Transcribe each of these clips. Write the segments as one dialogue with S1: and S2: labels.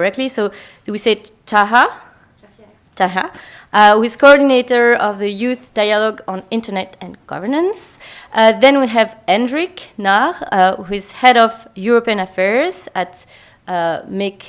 S1: correctly. So do we say Tjahja? Tjahja, who is coordinator of the Youth Dialogue on Internet and Governance. Then we have Hendrik, Nahr, who is head of European Affairs at mic.org.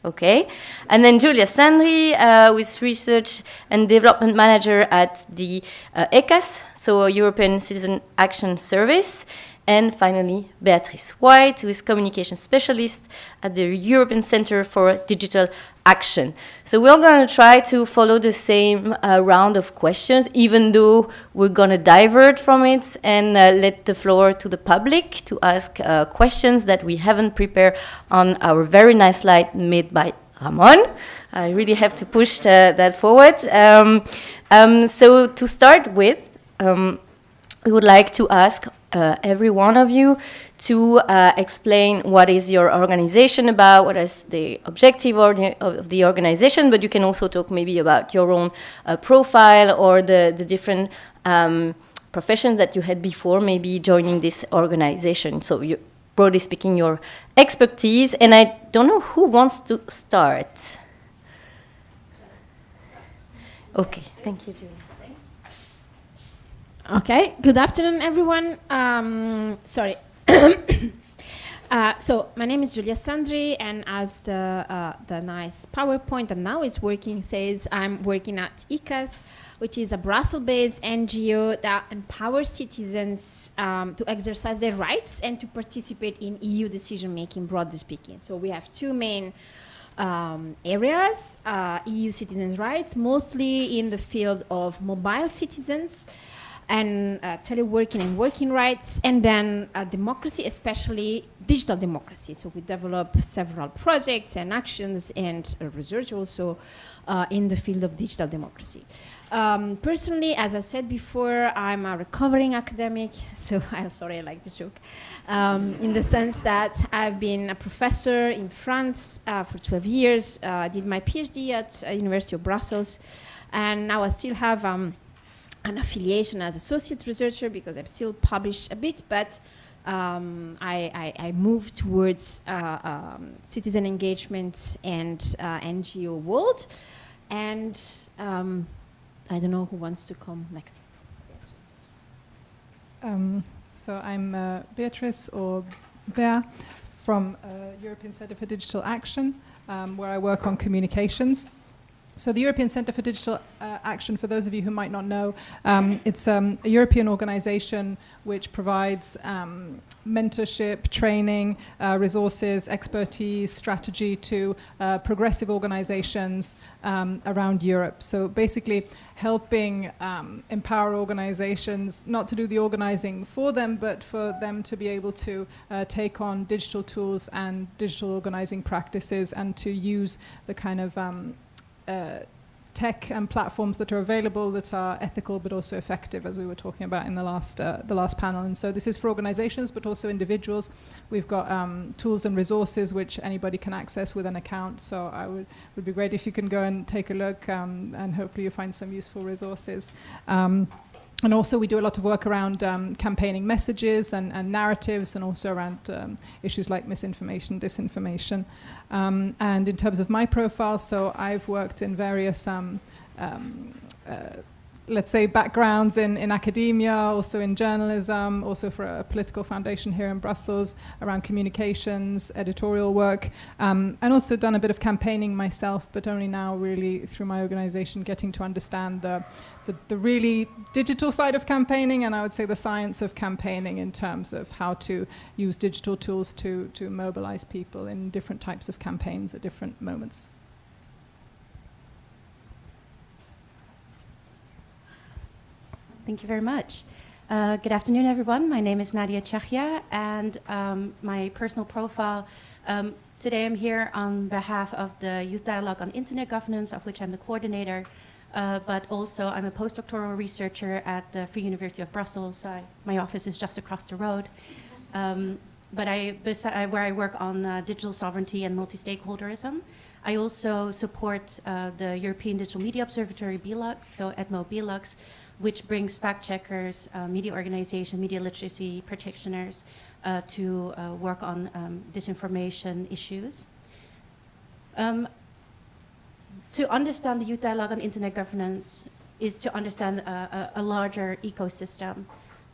S1: Okay. And then Giulia Sandri, who is research and development manager at the ECAS, so European Citizen Action Service. And finally, Beatrice White, who is communication specialist at the European Center for Digital Action. So we're going to try to follow the same round of questions, even though we're going to divert from it and let the floor to the public to ask questions that we haven't prepared on our very nice slide made by Ramon. I really have to push that forward. So to start with, we would like to ask every one of you to explain what is your organization about, what is the objective of the organization, but you can also talk maybe about your own profile or the different professions that you had before maybe joining this organization. So you, broadly speaking, your expertise, and I don't know who wants to start. Okay, thank you, Giulia.
S2: Okay, good afternoon, everyone. Sorry. So my name is Giulia Sandri, and as the nice PowerPoint that now is working says, I'm working at ECAS, which is a Brussels-based NGO that empowers citizens to exercise their rights and to participate in EU decision-making, broadly speaking. So we have two main areas, EU citizens' rights, mostly in the field of mobile citizens, and teleworking and working rights, and then democracy, especially digital democracy. So we develop several projects and actions and research also in the field of digital democracy. Personally, as I said before, I'm a recovering academic, so I'm sorry, I like the joke, in the sense that I've been a professor in France for 12 years, did my PhD at University of Brussels, and now I still have an affiliation as associate researcher because I've still published a bit, but I moved towards citizen engagement and NGO world. And I don't know who wants to come next.
S3: So I'm Beatrice, or Bea, from European Centre for Digital Action, where I work on communications. So the European Centre for Digital Action, for those of you who might not know, it's a European organization which provides mentorship, training, resources, expertise, strategy to progressive organizations around Europe. So basically helping empower organizations not to do the organizing for them, but for them to be able to take on digital tools and digital organizing practices and to use the kind of tech and platforms that are available that are ethical but also effective, as we were talking about in the last panel. And so this is for organizations but also individuals. We've got tools and resources which anybody can access with an account. So would be great if you can go and take a look and hopefully you find some useful resources. And also we do a lot of work around campaigning messages and narratives, and also around issues like misinformation, disinformation. And in terms of my profile, so I've worked in various, let's say, backgrounds in academia, also in journalism, also for a political foundation here in Brussels, around communications, editorial work, and also done a bit of campaigning myself, but only now really through my organization getting to understand the really digital side of campaigning, and I would say the science of campaigning in terms of how to use digital tools to mobilize people in different types of campaigns at different moments.
S4: Thank you very much. Good afternoon, everyone. My name is Nadia Tjahja, and my personal profile, today I'm here on behalf of the Youth Dialogue on Internet Governance, of which I'm the coordinator. But also I'm a postdoctoral researcher at the Free University of Brussels. My office is just across the road. But where I work on digital sovereignty and multi-stakeholderism. I also support the European Digital Media Observatory, BeLux, so EDMO BeLux, which brings fact checkers, media organization, media literacy practitioners to work on disinformation issues. To understand the youth dialogue on internet governance is to understand a larger ecosystem.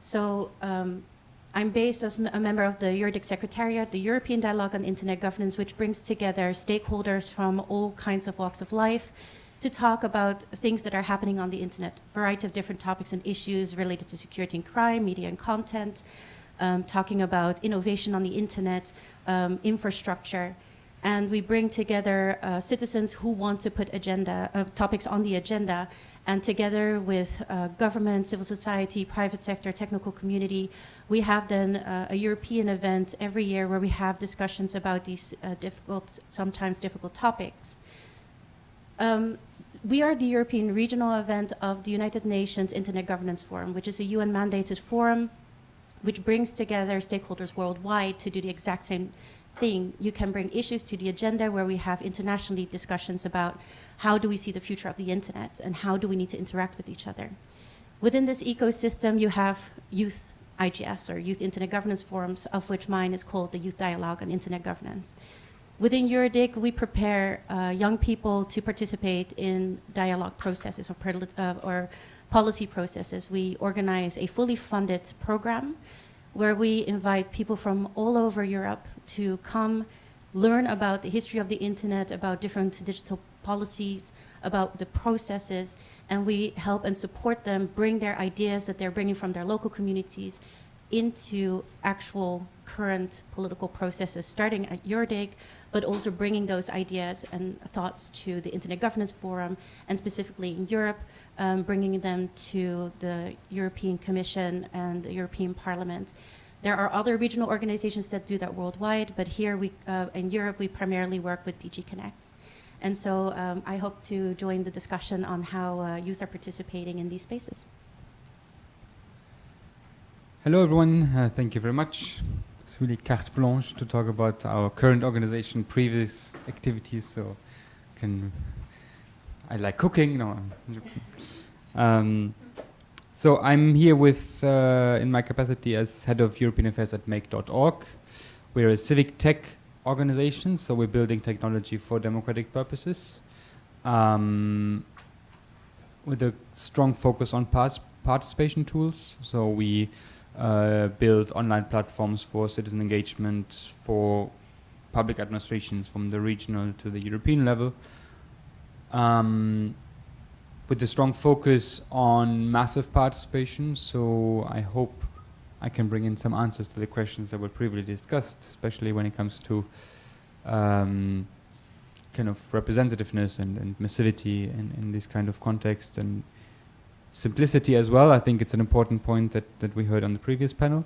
S4: So I'm based as a member of the EURDIC Secretariat, the European Dialogue on Internet Governance, which brings together stakeholders from all kinds of walks of life to talk about things that are happening on the internet, a variety of different topics and issues related to security and crime, media and content, talking about innovation on the internet, infrastructure. And we bring together citizens who want to put topics on the agenda, and together with government, civil society, private sector, technical community, we have then a European event every year where we have discussions about these sometimes difficult topics. We are the European regional event of the United Nations Internet Governance Forum, which is a UN-mandated forum which brings together stakeholders worldwide to do the exact same thing. You can bring issues to the agenda where we have internationally discussions about how do we see the future of the internet and how do we need to interact with each other. Within this ecosystem, you have youth IGFs, or Youth Internet Governance Forums, of which mine is called the Youth Dialogue on Internet Governance. Within EURDIC, we prepare young people to participate in dialogue processes or policy processes. We organize a fully funded program where we invite people from all over Europe to come learn about the history of the internet, about different digital policies, about the processes, and we help and support them bring their ideas that they're bringing from their local communities into actual current political processes, starting at EURDIC, but also bringing those ideas and thoughts to the Internet Governance Forum, and specifically in Europe, bringing them to the European Commission and the European Parliament. There are other regional organizations that do that worldwide, but here in Europe, we primarily work with DG Connect. And so I hope to join the discussion on how youth are participating in these spaces.
S5: Hello everyone, thank you very much. It's really carte blanche to talk about our current organization, previous activities, so I like cooking, so I'm here with, in my capacity as head of European Affairs at make.org. We're a civic tech organization, so we're building technology for democratic purposes, with a strong focus on participation tools. So we build online platforms for citizen engagement for public administrations from the regional to the European level, with a strong focus on massive participation. So I hope I can bring in some answers to the questions that were previously discussed, especially when it comes to kind of representativeness and massivity in this kind of context, and simplicity as well. I think it's an important point that we heard on the previous panel.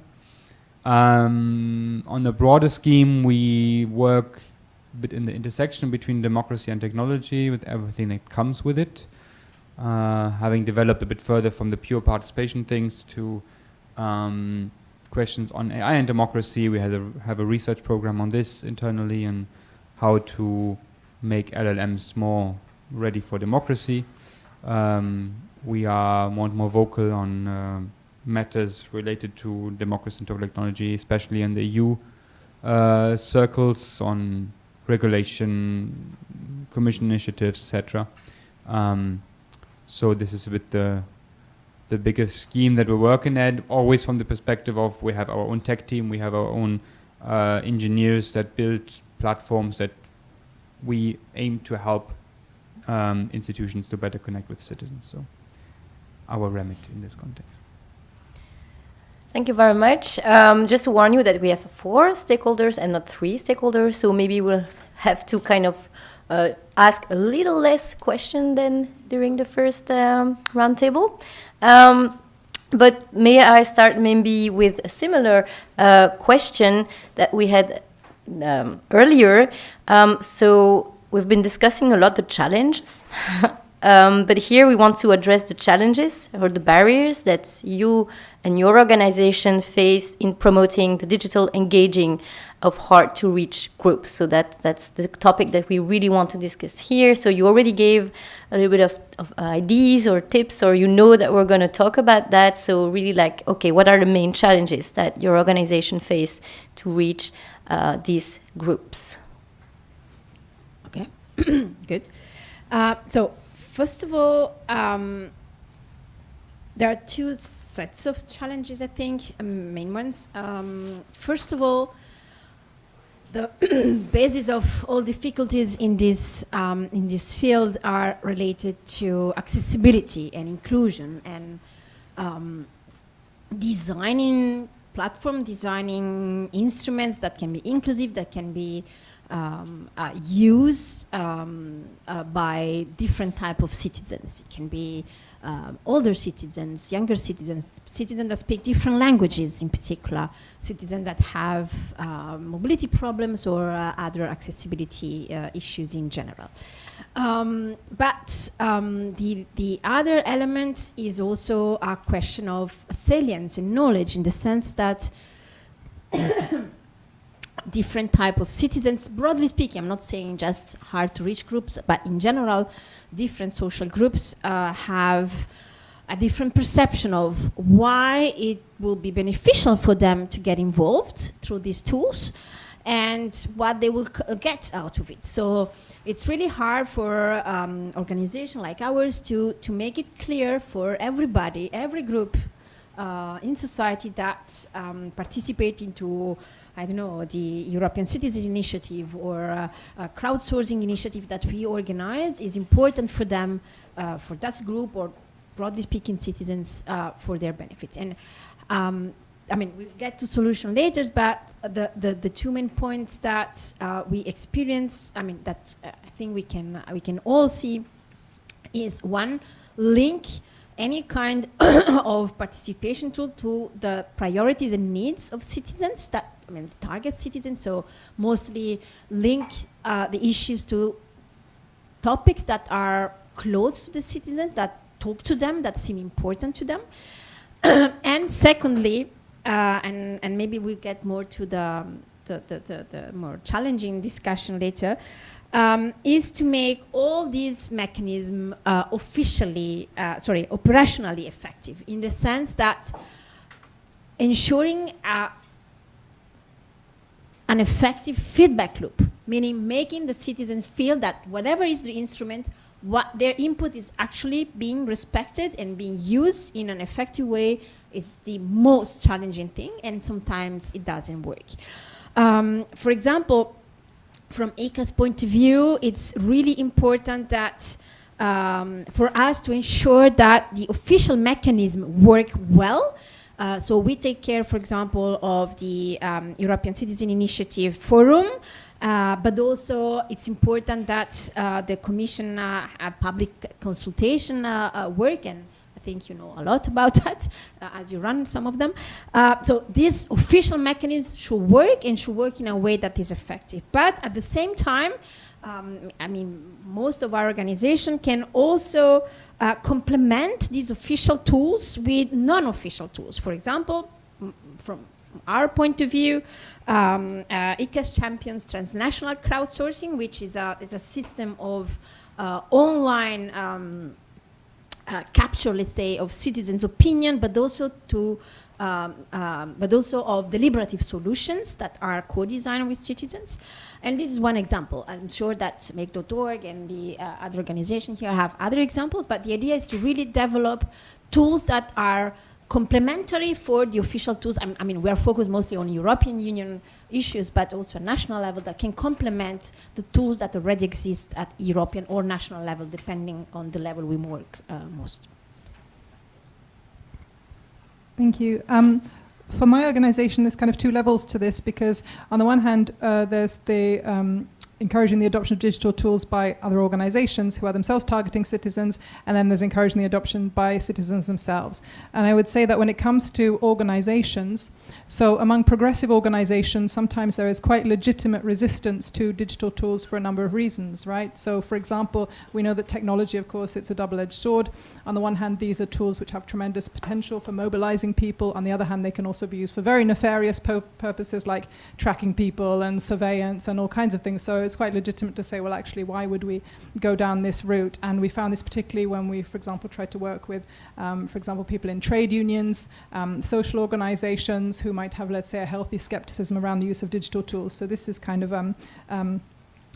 S5: On the broader scheme, we work a bit in the intersection between democracy and technology with everything that comes with it. Having developed a bit further from the pure participation things to questions on AI and democracy, we have a research program on this internally and how to make LLMs more ready for democracy. We are more and more vocal on matters related to democracy and technology, especially in the EU circles, on regulation, commission initiatives, etc. So this is a bit the biggest scheme that we're working at, always from the perspective of we have our own tech team, we have our own engineers that build platforms that we aim to help institutions to better connect with citizens. So our remit in this context.
S1: Thank you very much. Just to warn you that we have 4 stakeholders and not 3 stakeholders, so maybe we'll have to kind of ask a little less question than during the first roundtable. But may I start maybe with a similar question that we had earlier. So we've been discussing a lot the challenges But here we want to address the challenges or the barriers that you and your organization face in promoting the digital engaging of hard-to-reach groups. So that's the topic that we really want to discuss here. So you already gave a little bit of ideas or tips, or you know that we're going to talk about that. So really like, okay, what are the main challenges that your organization face to reach these groups?
S2: Okay, good. So first of all, there are two sets of challenges, I think, main ones. First of all, the basis of all difficulties in this field are related to accessibility and inclusion and designing instruments that can be inclusive, that can be used by different type of citizens. It can be older citizens, younger citizens, citizens that speak different languages in particular, citizens that have mobility problems or other accessibility issues in general. But the other element is also a question of salience and knowledge, in the sense that different type of citizens, broadly speaking, I'm not saying just hard to reach groups, but in general, different social groups have a different perception of why it will be beneficial for them to get involved through these tools and what they will get out of it. So it's really hard for organizations like ours to make it clear for everybody, every group in society that participate into, I don't know, the European Citizens Initiative or a crowdsourcing initiative that we organize is important for them, for that group, or broadly speaking, citizens for their benefits. And I mean, we'll get to solution later, but the two main points that we experience, I mean, that I think we can all see, is one, link any kind of participation tool to the priorities and needs of citizens, that, I mean, the target citizens. So mostly link the issues to topics that are close to the citizens, that talk to them, that seem important to them. And secondly, and maybe we'll get more to the more challenging discussion later, is to make all these mechanisms operationally effective, in the sense that ensuring an effective feedback loop, meaning making the citizen feel that whatever is the instrument, what their input is actually being respected and being used in an effective way, is the most challenging thing, and sometimes it doesn't work. For example, from ECA's point of view, it's really important that for us to ensure that the official mechanism work well. So we take care, for example, of the European Citizen Initiative Forum, but also it's important that the Commission public consultation work, and I think you know a lot about that as you run some of them. So this official mechanism should work, and should work in a way that is effective. But at the same time, I mean, most of our organization can also complement these official tools with non-official tools. For example, from our point of view, ICAS champions transnational crowdsourcing, which is a system of online capture, let's say, of citizens' opinion, but also of deliberative solutions that are co-designed with citizens. And this is one example. I'm sure that Make.org and the other organizations here have other examples, but the idea is to really develop tools that are complementary for the official tools. I mean, we are focused mostly on European Union issues, but also at national level, that can complement the tools that already exist at European or national level, depending on the level we work most.
S3: Thank you. For my organization, there's kind of two levels to this, because on the one hand, there's the encouraging the adoption of digital tools by other organizations who are themselves targeting citizens, and then there's encouraging the adoption by citizens themselves. And I would say that when it comes to organizations, so among progressive organizations, sometimes there is quite legitimate resistance to digital tools for a number of reasons, right? So for example, we know that technology, of course, it's a double-edged sword. On the one hand, these are tools which have tremendous potential for mobilizing people. On the other hand, they can also be used for very nefarious purposes like tracking people and surveillance and all kinds of things. So it's quite legitimate to say, well, actually, why would we go down this route? And we found this particularly when we, for example, tried to work with, for example, people in trade unions, social organizations who might have, let's say, a healthy skepticism around the use of digital tools. So this is kind of an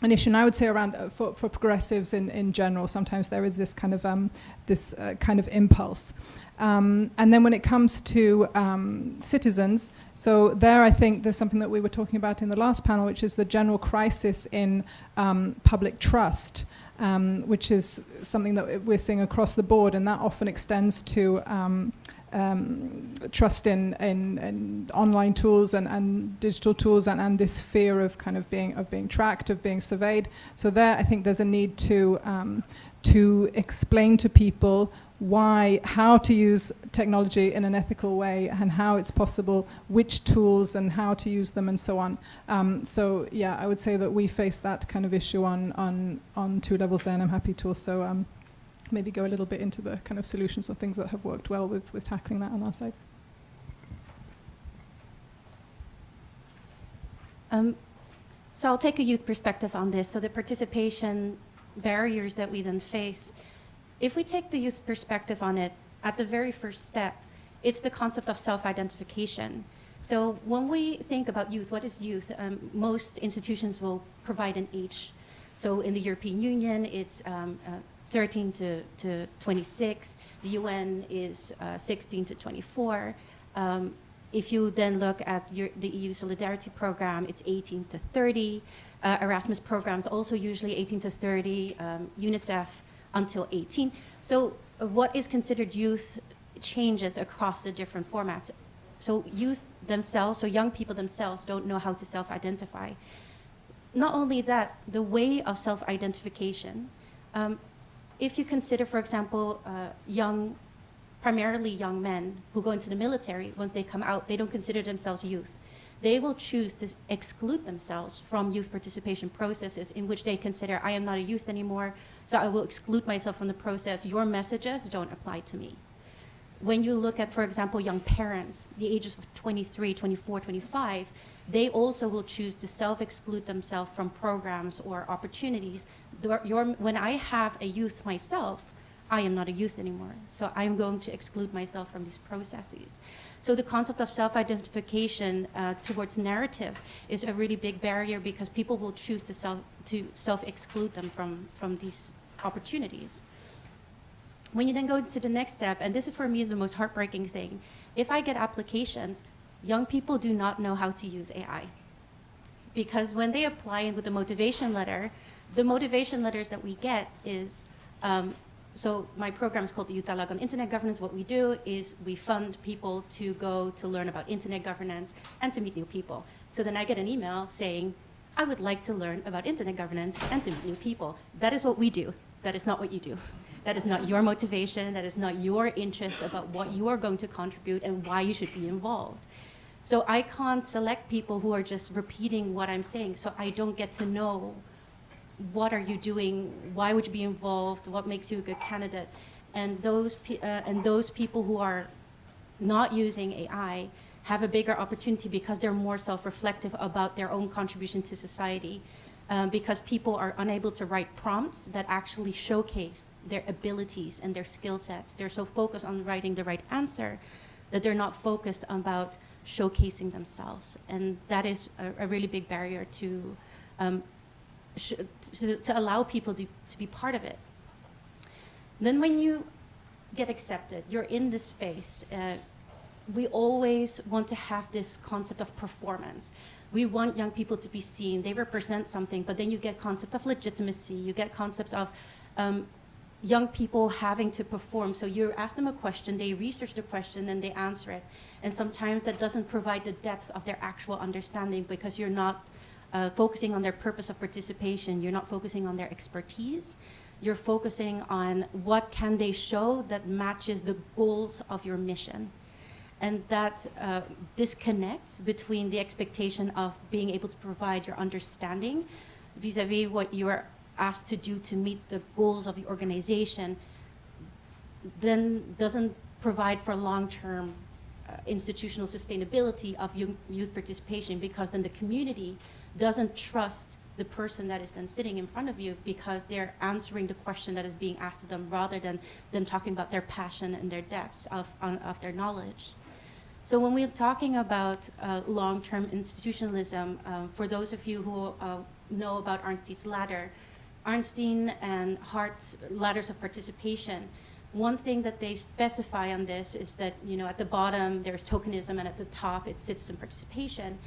S3: issue. And I would say around for progressives in general, sometimes there is this kind of impulse. And then when it comes to citizens, so there I think there's something that we were talking about in the last panel, which is the general crisis in public trust, which is something that we're seeing across the board, and that often extends to trust in online tools and digital tools, and this fear of kind of being tracked, of being surveyed. So there I think there's a need to explain to people how to use technology in an ethical way and how it's possible, which tools and how to use them and so on. So yeah, I would say that we face that kind of issue on two levels there, and I'm happy to also maybe go a little bit into the kind of solutions or things that have worked well with tackling that on our side.
S4: So I'll take a youth perspective on this. So the participation barriers that we then face, if we take the youth perspective on it, at the very first step, it's the concept of self-identification. So when we think about youth, what is youth? Most institutions will provide an age. So in the European Union, it's 13 to 26. The UN is 16 to 24. If you then look at the EU Solidarity Program, it's 18 to 30. Erasmus programs also usually 18 to 30. UNICEF until 18. So what is considered youth changes across the different formats. So youth themselves, so young people themselves don't know how to self-identify. Not only that, the way of self-identification, if you consider, for example, primarily young men who go into the military, once they come out, they don't consider themselves youth. They will choose to exclude themselves from youth participation processes in which they consider, I am not a youth anymore, so I will exclude myself from the process. Your messages don't apply to me. When you look at, for example, young parents, the ages of 23, 24, 25, they also will choose to self-exclude themselves from programs or opportunities. When I have a youth myself, I am not a youth anymore, so I'm going to exclude myself from these processes. So the concept of self-identification towards narratives is a really big barrier because people will choose to self-exclude them from these opportunities. When you then go to the next step, and this is for me is the most heartbreaking thing, if I get applications, young people do not know how to use AI. Because when they apply with the motivation letters that we get is, so my program is called the Youth Dialogue on Internet Governance. What we do is we fund people to go to learn about internet governance and to meet new people. So then I get an email saying, I would like to learn about internet governance and to meet new people. That is what we do. That is not what you do. That is not your motivation. That is not your interest about what you are going to contribute and why you should be involved. So I can't select people who are just repeating what I'm saying. So I don't get to know what are you doing, why would you be involved, what makes you a good candidate. And those people who are not using AI have a bigger opportunity because they're more self-reflective about their own contribution to society. Because people are unable to write prompts that actually showcase their abilities and their skill sets. They're so focused on writing the right answer that they're not focused about showcasing themselves. And that is a really big barrier to allow people to be part of it. Then when you get accepted, you're in this space. We always want to have this concept of performance. We want young people to be seen. They represent something, but then you get concept of legitimacy. You get concepts of young people having to perform. So you ask them a question, they research the question, then they answer it. And sometimes that doesn't provide the depth of their actual understanding because you're not focusing on their purpose of participation. You're not focusing on their expertise. You're focusing on what can they show that matches the goals of your mission. And that disconnects between the expectation of being able to provide your understanding vis-a-vis what you are asked to do to meet the goals of the organization, then doesn't provide for long-term institutional sustainability of youth participation, because then the community doesn't trust the person that is then sitting in front of you, because they're answering the question that is being asked of them rather than them talking about their passion and their depths of their knowledge. So when we're talking about long-term institutionalism, for those of you who know about Arnstein's ladder, Arnstein and Hart's ladders of participation, one thing that they specify on this is that, at the bottom there's tokenism and at the top it's citizen participation.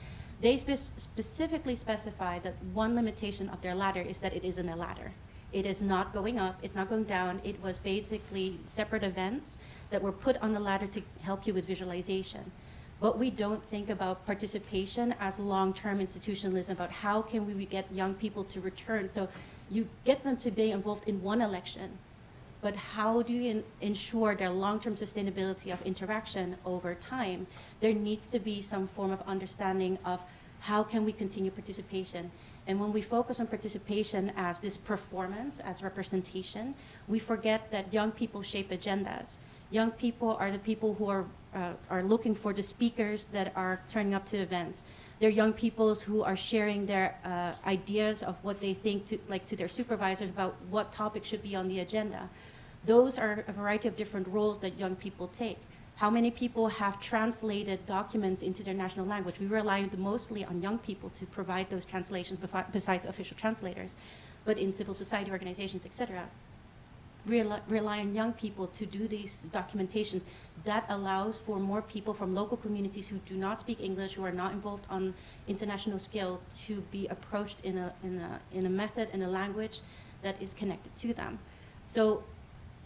S4: They specifically specify that one limitation of their ladder is that it isn't a ladder. It is not going up, it's not going down. It was basically separate events that were put on the ladder to help you with visualization. But we don't think about participation as long-term institutionalism, about how can we get young people to return. So you get them to be involved in one election, but how do you ensure their long-term sustainability of interaction over time? There needs to be some form of understanding of how can we continue participation. And when we focus on participation as this performance, as representation, we forget that young people shape agendas. Young people are the people who are looking for the speakers that are turning up to events. They're young people who are sharing their ideas of what they think to their supervisors about what topic should be on the agenda. Those are a variety of different roles that young people take. How many people have translated documents into their national language? We rely mostly on young people to provide those translations besides official translators. But in civil society organizations, etc., rely on young people to do these documentations. That allows for more people from local communities who do not speak English, who are not involved on international scale, to be approached in a method, in a language that is connected to them. So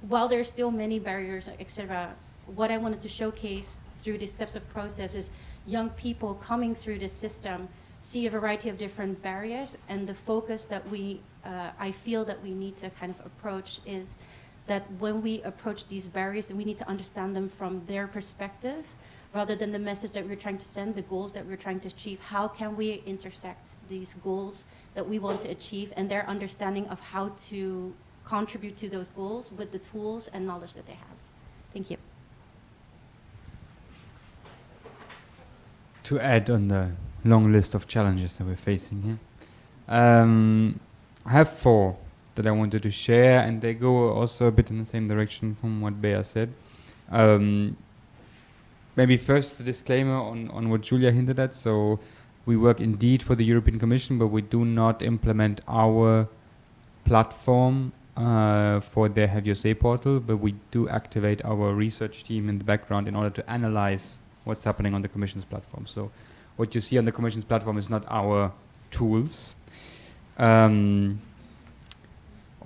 S4: while there are still many barriers, etc., what I wanted to showcase through these steps of process is young people coming through this system see a variety of different barriers, and the focus that I feel that we need to kind of approach is that when we approach these barriers, then we need to understand them from their perspective, rather than the message that we're trying to send, the goals that we're trying to achieve. How can we intersect these goals that we want to achieve and their understanding of how to contribute to those goals with the tools and knowledge that they have? Thank you.
S5: To add on the long list of challenges that we're facing here, I have 4 that I wanted to share, and they go also a bit in the same direction from what Bea said. Maybe first a disclaimer on what Giulia hinted at. So we work indeed for the European Commission, but we do not implement our platform for their Have Your Say portal, but we do activate our research team in the background in order to analyze what's happening on the Commission's platform. So what you see on the Commission's platform is not our tools.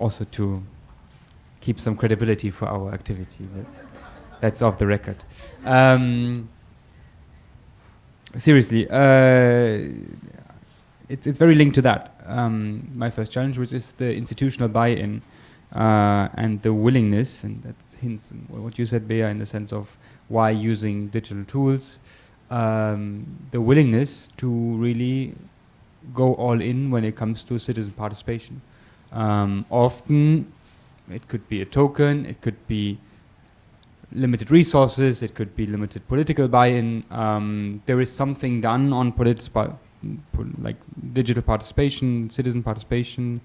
S5: Also to keep some credibility for our activity. That's off the record. Seriously, it's very linked to that. My first challenge, which is the institutional buy-in and the willingness, and that hints on what you said, Bea, in the sense of why using digital tools, the willingness to really go all in when it comes to citizen participation. Often it could be a token, it could be limited resources, it could be limited political buy-in. There is something done on like digital participation, citizen participation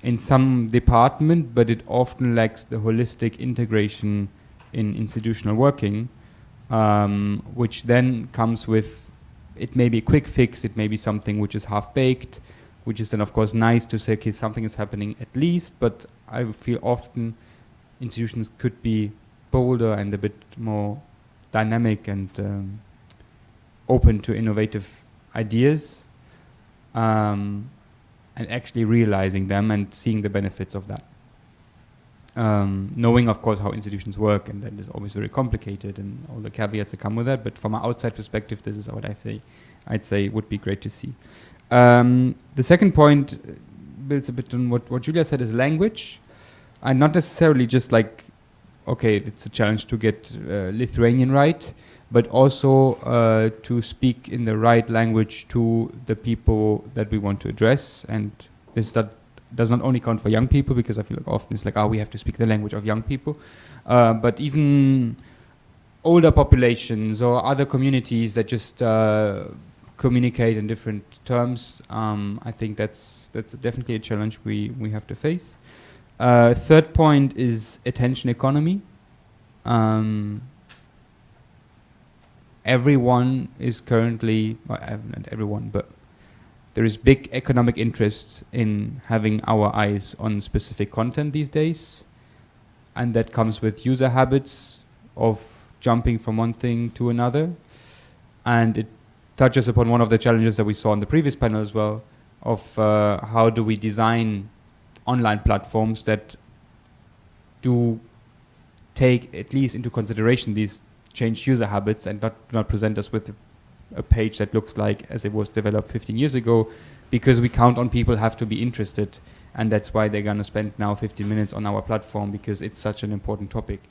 S5: in some department, but it often lacks the holistic integration in institutional working, which then comes with, it may be a quick fix, it may be something which is half-baked, which is then of course nice to say, okay, something is happening at least, but I feel often institutions could be bolder and a bit more dynamic and open to innovative ideas, and actually realizing them and seeing the benefits of that. Knowing, of course, how institutions work, and that is always very complicated and all the caveats that come with that, but from an outside perspective, this is what I'd say would be great to see. The second point builds a bit on what Giulia said is language, and not necessarily just like, okay, it's a challenge to get Lithuanian right, but also to speak in the right language to the people that we want to address. And this does not only count for young people, because I feel like often it's like, we have to speak the language of young people, but even older populations or other communities that just communicate in different terms. I think that's definitely a challenge we have to face. Third point is attention economy. Everyone is currently, well, not everyone, but there is big economic interest in having our eyes on specific content these days, and that comes with user habits of jumping from one thing to another, and it touches upon one of the challenges that we saw on the previous panel as well, of how do we design online platforms that do take at least into consideration these changed user habits and not present us with a page that looks like as it was developed 15 years ago, because we count on people have to be interested, and that's why they're going to spend now 15 minutes on our platform, because it's such an important topic.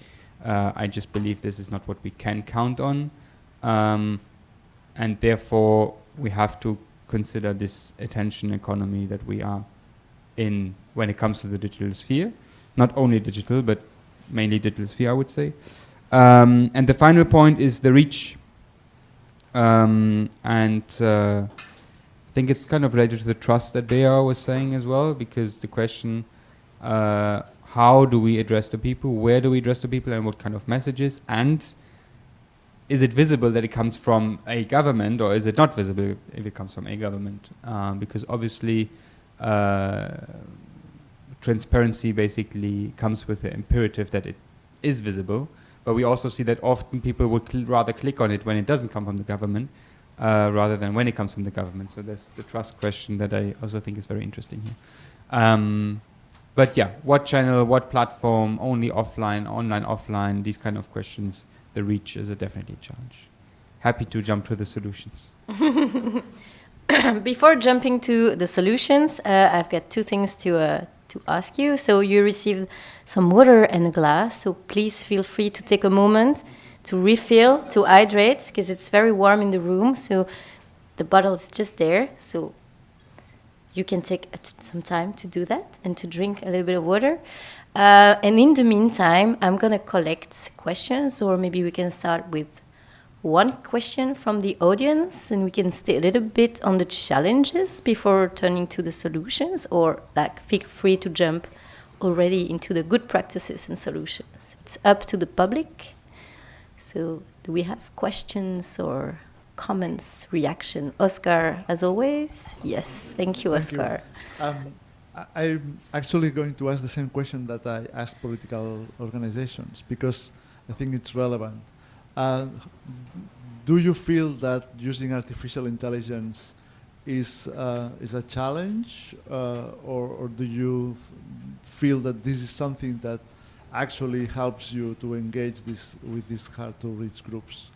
S5: I just believe this is not what we can count on, and therefore we have to consider this attention economy that we are in when it comes to the digital sphere. Not only digital, but mainly digital sphere, I would say. And the final point is the reach. I think it's kind of related to the trust that Bea was saying as well, because the question, how do we address the people, where do we address the people, and what kind of messages, and is it visible that it comes from a government, or is it not visible if it comes from a government? Because obviously transparency basically comes with the imperative that it is visible, but we also see that often people would rather click on it when it doesn't come from the government rather than when it comes from the government. So there's the trust question that I also think is very interesting here. But yeah, what channel, what platform, only offline, online, offline, these kind of questions, the reach is definitely a challenge. Happy to jump to the solutions.
S1: Before jumping to the solutions, I've got two things to ask you. So you received some water and a glass, so please feel free to take a moment to refill, to hydrate, because it's very warm in the room, so the bottle is just there, so you can take some time to do that and to drink a little bit of water. And in the meantime, I'm going to collect questions, or maybe we can start with one question from the audience, and we can stay a little bit on the challenges before turning to the solutions, or feel free to jump already into the good practices and solutions. It's up to the public. So do we have questions or comments, reaction? Oscar, as always? Yes, thank you, Oscar.
S6: I'm actually going to ask the same question that I asked political organizations, because I think it's relevant. Do you feel that using artificial intelligence is a challenge, or do you feel that this is something that actually helps you to engage with these hard-to-reach groups?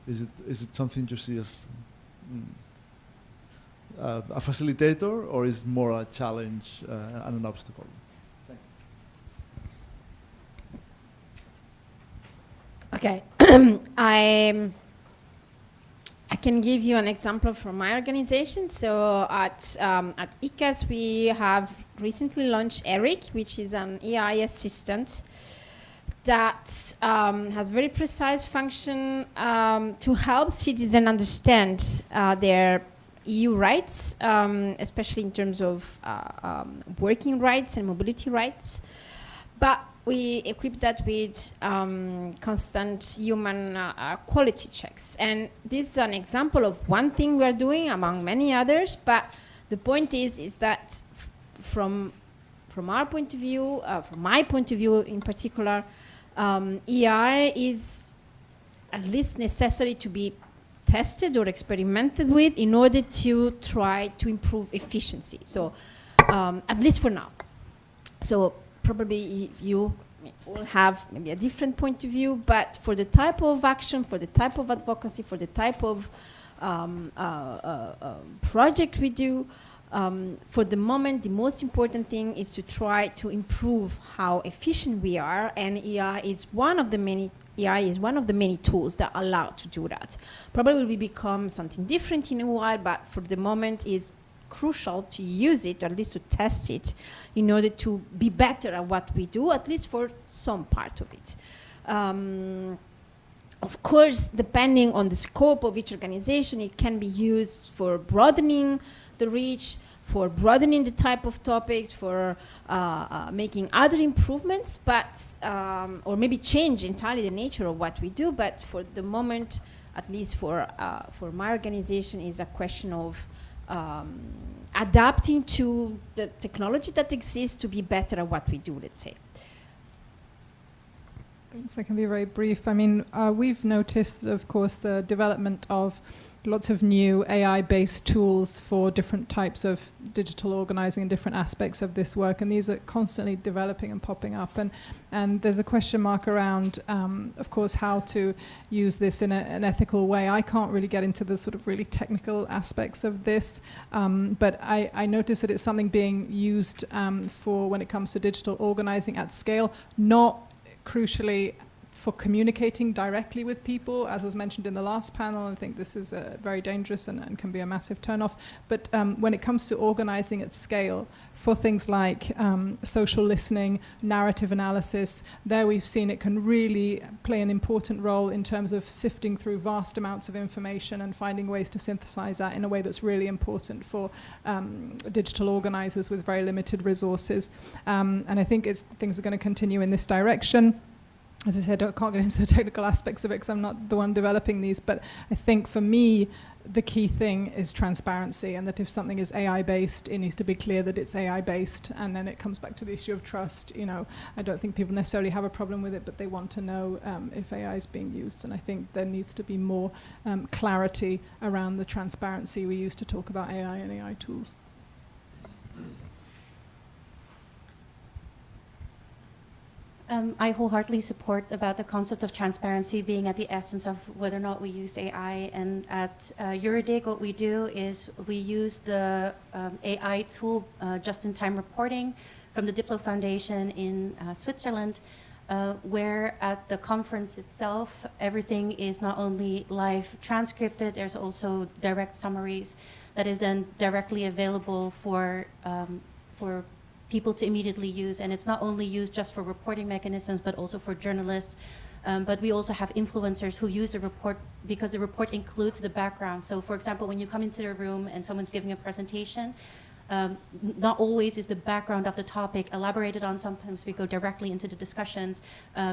S6: Is it something you see as a facilitator, or is it more a challenge and an obstacle?
S2: Okay, I can give you an example from my organization. So at ICAS, we have recently launched Hendrik, which is an AI assistant that has very precise function to help citizens understand their EU rights, especially in terms of working rights and mobility rights. But we equip that with constant human quality checks. And this is an example of one thing we're doing among many others. But the point is that from our point of view, from my point of view in particular, AI is at least necessary to be tested or experimented with in order to try to improve efficiency. So at least for now. So probably you will have maybe a different point of view, but for the type of action, for the type of advocacy, for the type of project we do. For the moment, the most important thing is to try to improve how efficient we are, and AI is one of the many tools that allow to do that. Probably will become something different in a while, but for the moment is crucial to use it, or at least to test it, in order to be better at what we do, at least for some part of it. Of course, depending on the scope of each organization, it can be used for broadening the reach, for broadening the type of topics, for making other improvements, but or maybe change entirely the nature of what we do. But for the moment, at least for my organization, is a question of adapting to the technology that exists to be better at what we do, let's say.
S3: Thanks, I can be very brief. I mean, we've noticed, of course, the development of lots of new AI-based tools for different types of digital organizing and different aspects of this work, and these are constantly developing and popping up. And there's a question mark around, of course, how to use this in an ethical way. I can't really get into the sort of really technical aspects of this, but I notice that it's something being used for when it comes to digital organizing at scale, not crucially for communicating directly with people, as was mentioned in the last panel. I think this is very dangerous and can be a massive turnoff. But when it comes to organizing at scale for things like social listening, narrative analysis, there we've seen it can really play an important role in terms of sifting through vast amounts of information and finding ways to synthesize that in a way that's really important for digital organizers with very limited resources. And I think things are going to continue in this direction. As I said, I can't get into the technical aspects of it because I'm not the one developing these, but I think for me, the key thing is transparency, and that if something is AI-based, it needs to be clear that it's AI-based, and then it comes back to the issue of trust. You know, I don't think people necessarily have a problem with it, but they want to know if AI is being used, and I think there needs to be more clarity around the transparency we use to talk about AI and AI tools.
S4: I wholeheartedly support about the concept of transparency being at the essence of whether or not we use AI. And at Eurydig, what we do is we use the AI tool, just-in-time reporting, from the Diplo Foundation in Switzerland, where at the conference itself, everything is not only live transcripted, there's also direct summaries that is then directly available for people to immediately use. And it's not only used just for reporting mechanisms, but also for journalists. But we also have influencers who use the report because the report includes the background. So for example, when you come into a room and someone's giving a presentation, not always is the background of the topic elaborated on. Sometimes we go directly into the discussions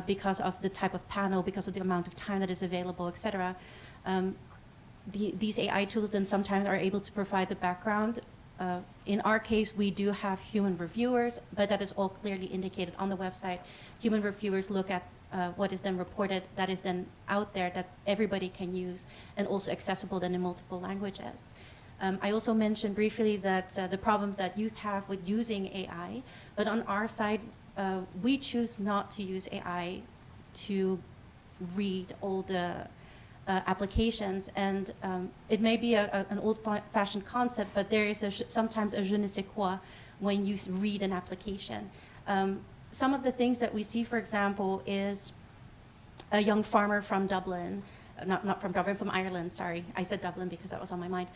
S4: because of the type of panel, because of the amount of time that is available, etc. These AI tools then sometimes are able to provide the background. In our case, we do have human reviewers, but that is all clearly indicated on the website. Human reviewers look at what is then reported, that is then out there, that everybody can use, and also accessible then in multiple languages. I also mentioned briefly that the problems that youth have with using AI, but on our side, we choose not to use AI to read all the applications, and it may be an old-fashioned concept, but there is sometimes a je ne sais quoi when you read an application. Some of the things that we see, for example, is a young farmer from Dublin, not from Dublin, from Ireland, sorry. I said Dublin because that was on my mind.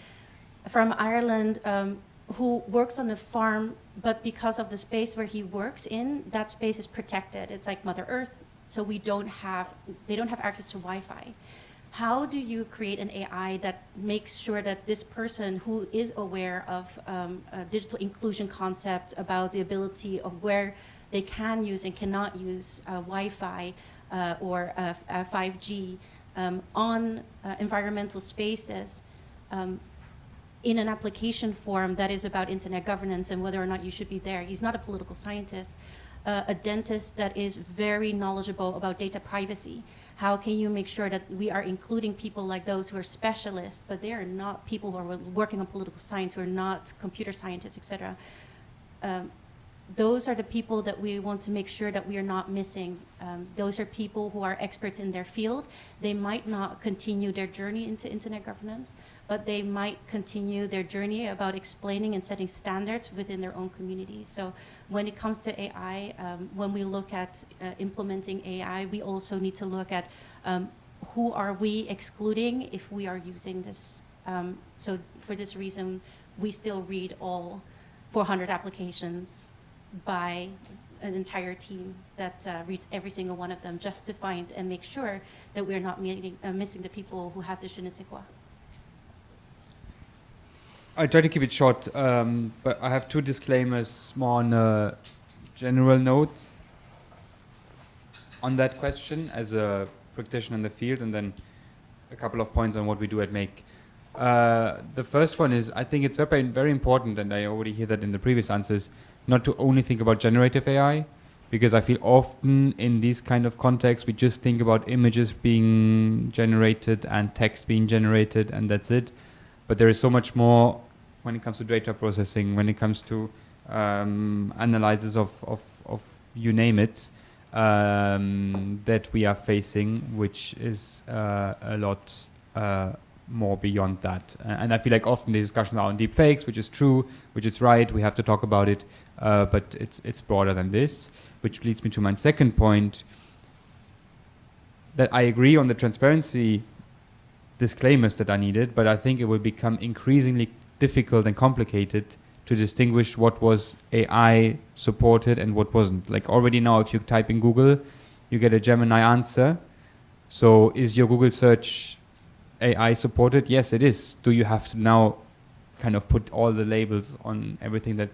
S4: From Ireland, who works on a farm, but because of the space where he works in, that space is protected. It's like Mother Earth, so they don't have access to Wi-Fi. How do you create an AI that makes sure that this person who is aware of digital inclusion concepts, about the ability of where they can use and cannot use Wi-Fi or 5G on environmental spaces in an application form that is about internet governance and whether or not you should be there? He's not a political scientist. A dentist that is very knowledgeable about data privacy. How can you make sure that we are including people like those who are specialists, but they are not people who are working on political science, who are not computer scientists, etc. those are the people that we want to make sure that we are not missing. Those are people who are experts in their field. They might not continue their journey into internet governance, but they might continue their journey about explaining and setting standards within their own communities. So when it comes to AI, when we look at implementing AI, we also need to look at who are we excluding if we are using this. So for this reason, we still read all 400 applications by an entire team that reads every single one of them, just to find and make sure that we're not missing the people who have the je ne sais quoi.
S5: I try to keep it short, but I have two disclaimers more on a general note on that question as a practitioner in the field, and then a couple of points on what we do at Make. The first one is, I think it's very, very important, and I already hear that in the previous answers, not to only think about generative AI, because I feel often in these kind of contexts, we just think about images being generated and text being generated, and that's it. But there is so much more when it comes to data processing, when it comes to analysis of you name it, that we are facing, which is a lot more beyond that. And I feel like often the discussions are on deep fakes, which is true, which is right, we have to talk about it, but it's broader than this, which leads me to my second point, that I agree on the transparency disclaimers that are needed, but I think it will become increasingly difficult and complicated to distinguish what was AI supported and what wasn't. Like already now, if you type in Google, you get a Gemini answer. So is your Google search AI supported? Yes, it is. Do you have to now kind of put all the labels on everything that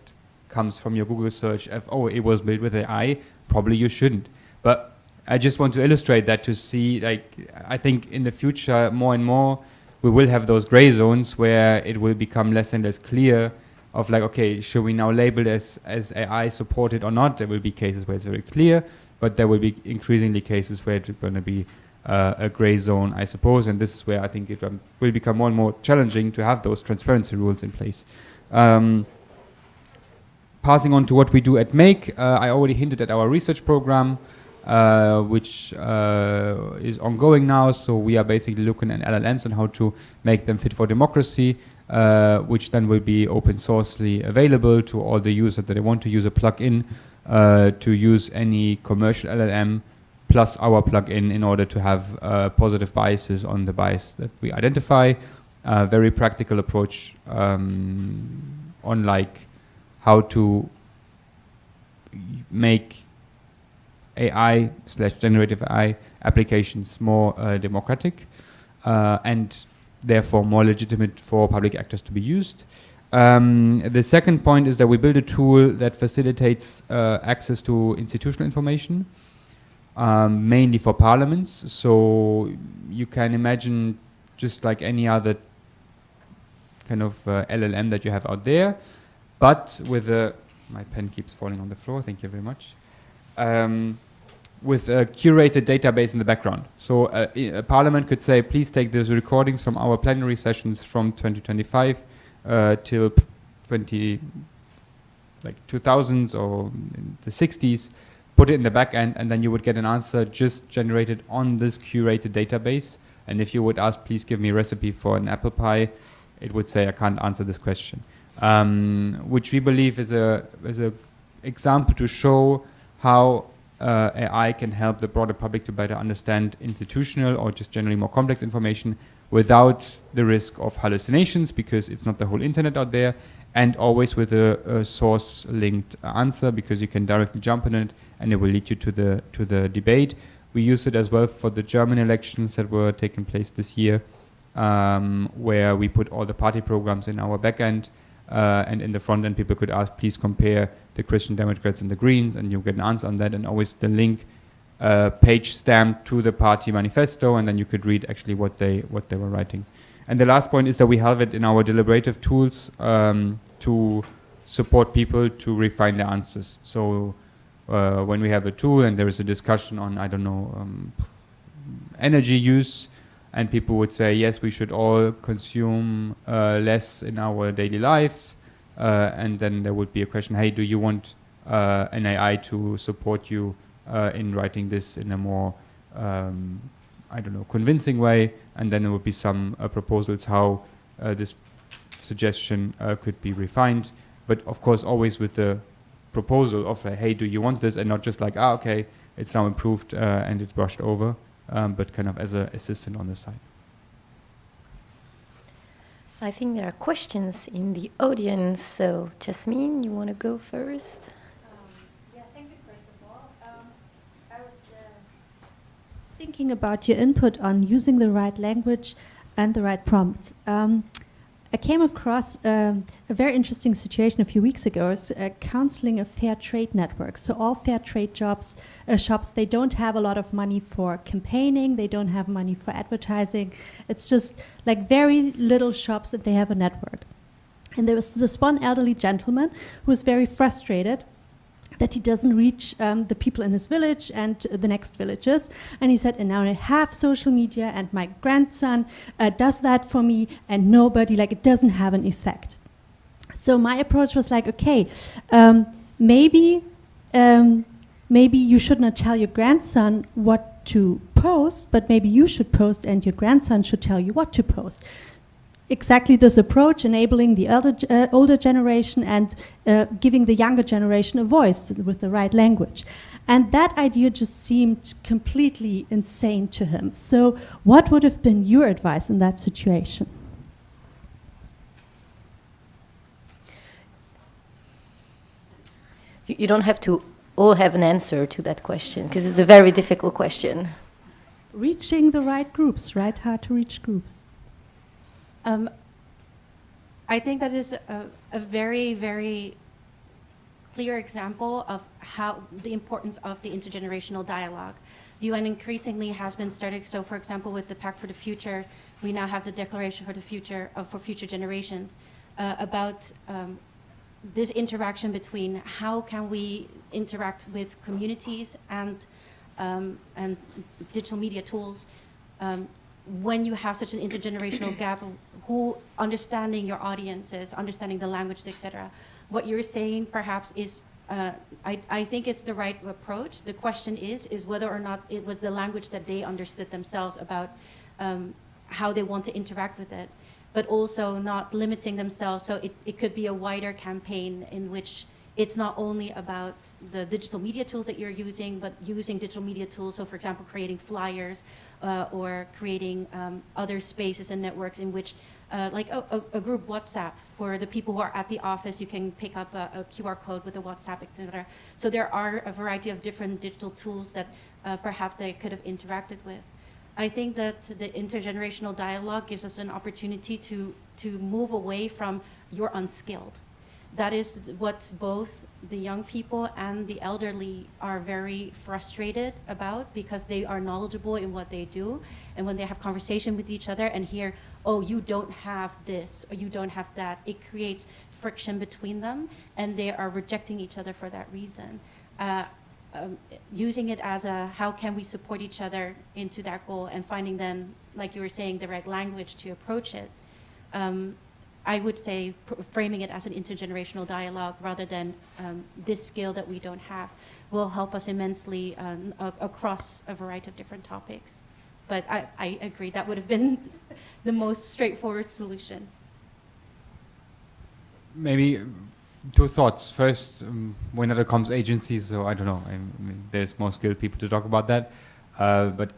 S5: comes from your Google search? Oh, it was built with AI. Probably you shouldn't. But I just want to illustrate that to see, like, I think in the future, more and more, we will have those gray zones where it will become less and less clear of like, okay, should we now label it as AI supported or not? There will be cases where it's very clear, but there will be increasingly cases where it's going to be a gray zone, I suppose. And this is where I think it will become more and more challenging to have those transparency rules in place. Passing on to what we do at Make, I already hinted at our research program, which is ongoing now. So we are basically looking at LLMs and how to make them fit for democracy, which then will be open sourcely available to all the users that they want to use a plugin to use any commercial LLM plus our plugin in order to have positive biases on the bias that we identify. Very practical approach on like how to make AI/generative AI applications more democratic and therefore more legitimate for public actors to be used. The second point is that we build a tool that facilitates access to institutional information, mainly for parliaments. So you can imagine just like any other kind of LLM that you have out there, but with a, my pen keeps falling on the floor, thank you very much. With a curated database in the background. So a parliament could say, please take those recordings from our plenary sessions from 2025 till 2000s or the 60s, put it in the back end, and then you would get an answer just generated on this curated database. And if you would ask, please give me a recipe for an apple pie, it would say, I can't answer this question. Which we believe is a example to show how AI can help the broader public to better understand institutional or just generally more complex information without the risk of hallucinations, because it's not the whole internet out there, and always with a source-linked answer, because you can directly jump on it and it will lead you to the debate. We use it as well for the German elections that were taking place this year, where we put all the party programs in our backend. And in the front end, people could ask, please compare the Christian Democrats and the Greens, and you get an answer on that, and always the link page stamped to the party manifesto, and then you could read actually what they were writing. And the last point is that we have it in our deliberative tools to support people to refine their answers. So when we have a tool and there is a discussion on, I don't know, energy use, and people would say, yes, we should all consume less in our daily lives. And then there would be a question, hey, do you want an AI to support you in writing this in a more, I don't know, convincing way, and then there would be some proposals how this suggestion could be refined, but of course always with the proposal of like, hey, do you want this, and not just like, okay, it's now improved and it's brushed over, but kind of as an assistant on the side.
S1: I think there are questions in the audience, so Jasmine, you want to go first?
S7: Yeah, thank you first of all. I was thinking about your input on using the right language and the right prompts. I came across a very interesting situation a few weeks ago. I was counseling a fair trade network. So all fair trade shops, they don't have a lot of money for campaigning. They don't have money for advertising. It's just like very little shops that they have a network. And there was this one elderly gentleman who was very frustrated that he doesn't reach the people in his village and the next villages. And he said, and now I have social media and my grandson does that for me, and nobody, like, it doesn't have an effect. So my approach was like, okay, maybe you should not tell your grandson what to post, but maybe you should post and your grandson should tell you what to post. Exactly this approach, enabling the older generation and giving the younger generation a voice with the right language. And that idea just seemed completely insane to him. So what would have been your advice in that situation?
S1: You don't have to all have an answer to that question, because it's a very difficult question.
S7: Reaching the right groups, right? Hard to reach groups.
S4: I think that is a very, very clear example of how the importance of the intergenerational dialogue. UN increasingly has been starting. So, for example, with the Pact for the Future, we now have the Declaration for the Future for Future Generations about this interaction between how can we interact with communities and digital media tools. When you have such an intergenerational gap, who understanding your audiences, understanding the languages, etc. What you're saying perhaps is, I think it's the right approach. The question is whether or not it was the language that they understood themselves about how they want to interact with it, but also not limiting themselves. So it could be a wider campaign in which it's not only about the digital media tools that you're using, but using digital media tools. So, for example, creating flyers or creating other spaces and networks in which, like a group WhatsApp for the people who are at the office, you can pick up a QR code with a WhatsApp, etc. So there are a variety of different digital tools that perhaps they could have interacted with. I think that the intergenerational dialogue gives us an opportunity to move away from you're unskilled. That is what both the young people and the elderly are very frustrated about, because they are knowledgeable in what they do. And when they have conversation with each other and hear, oh, you don't have this or you don't have that, it creates friction between them and they are rejecting each other for that reason. Using it as a how can we support each other into that goal, and finding then, like you were saying, the right language to approach it. I would say framing it as an intergenerational dialogue rather than this skill that we don't have will help us immensely across a variety of different topics. But I agree, that would have been the most straightforward solution.
S5: Maybe two thoughts. First, when other comms agencies, so I don't know, I mean, there's more skilled people to talk about that. But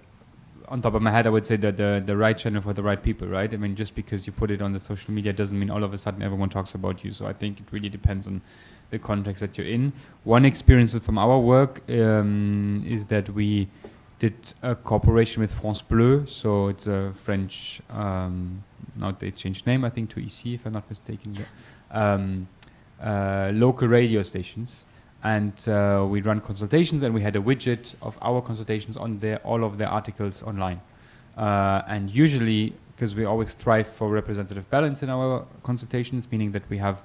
S5: on top of my head, I would say that the right channel for the right people, right? I mean, just because you put it on the social media doesn't mean all of a sudden everyone talks about you. So I think it really depends on the context that you're in. One experience from our work is that we did a cooperation with France Bleu. So it's a French, now they changed name, I think, to EC, if I'm not mistaken. Local radio stations. And we run consultations, and we had a widget of our consultations on all of their articles online. And usually, because we always strive for representative balance in our consultations, meaning that we have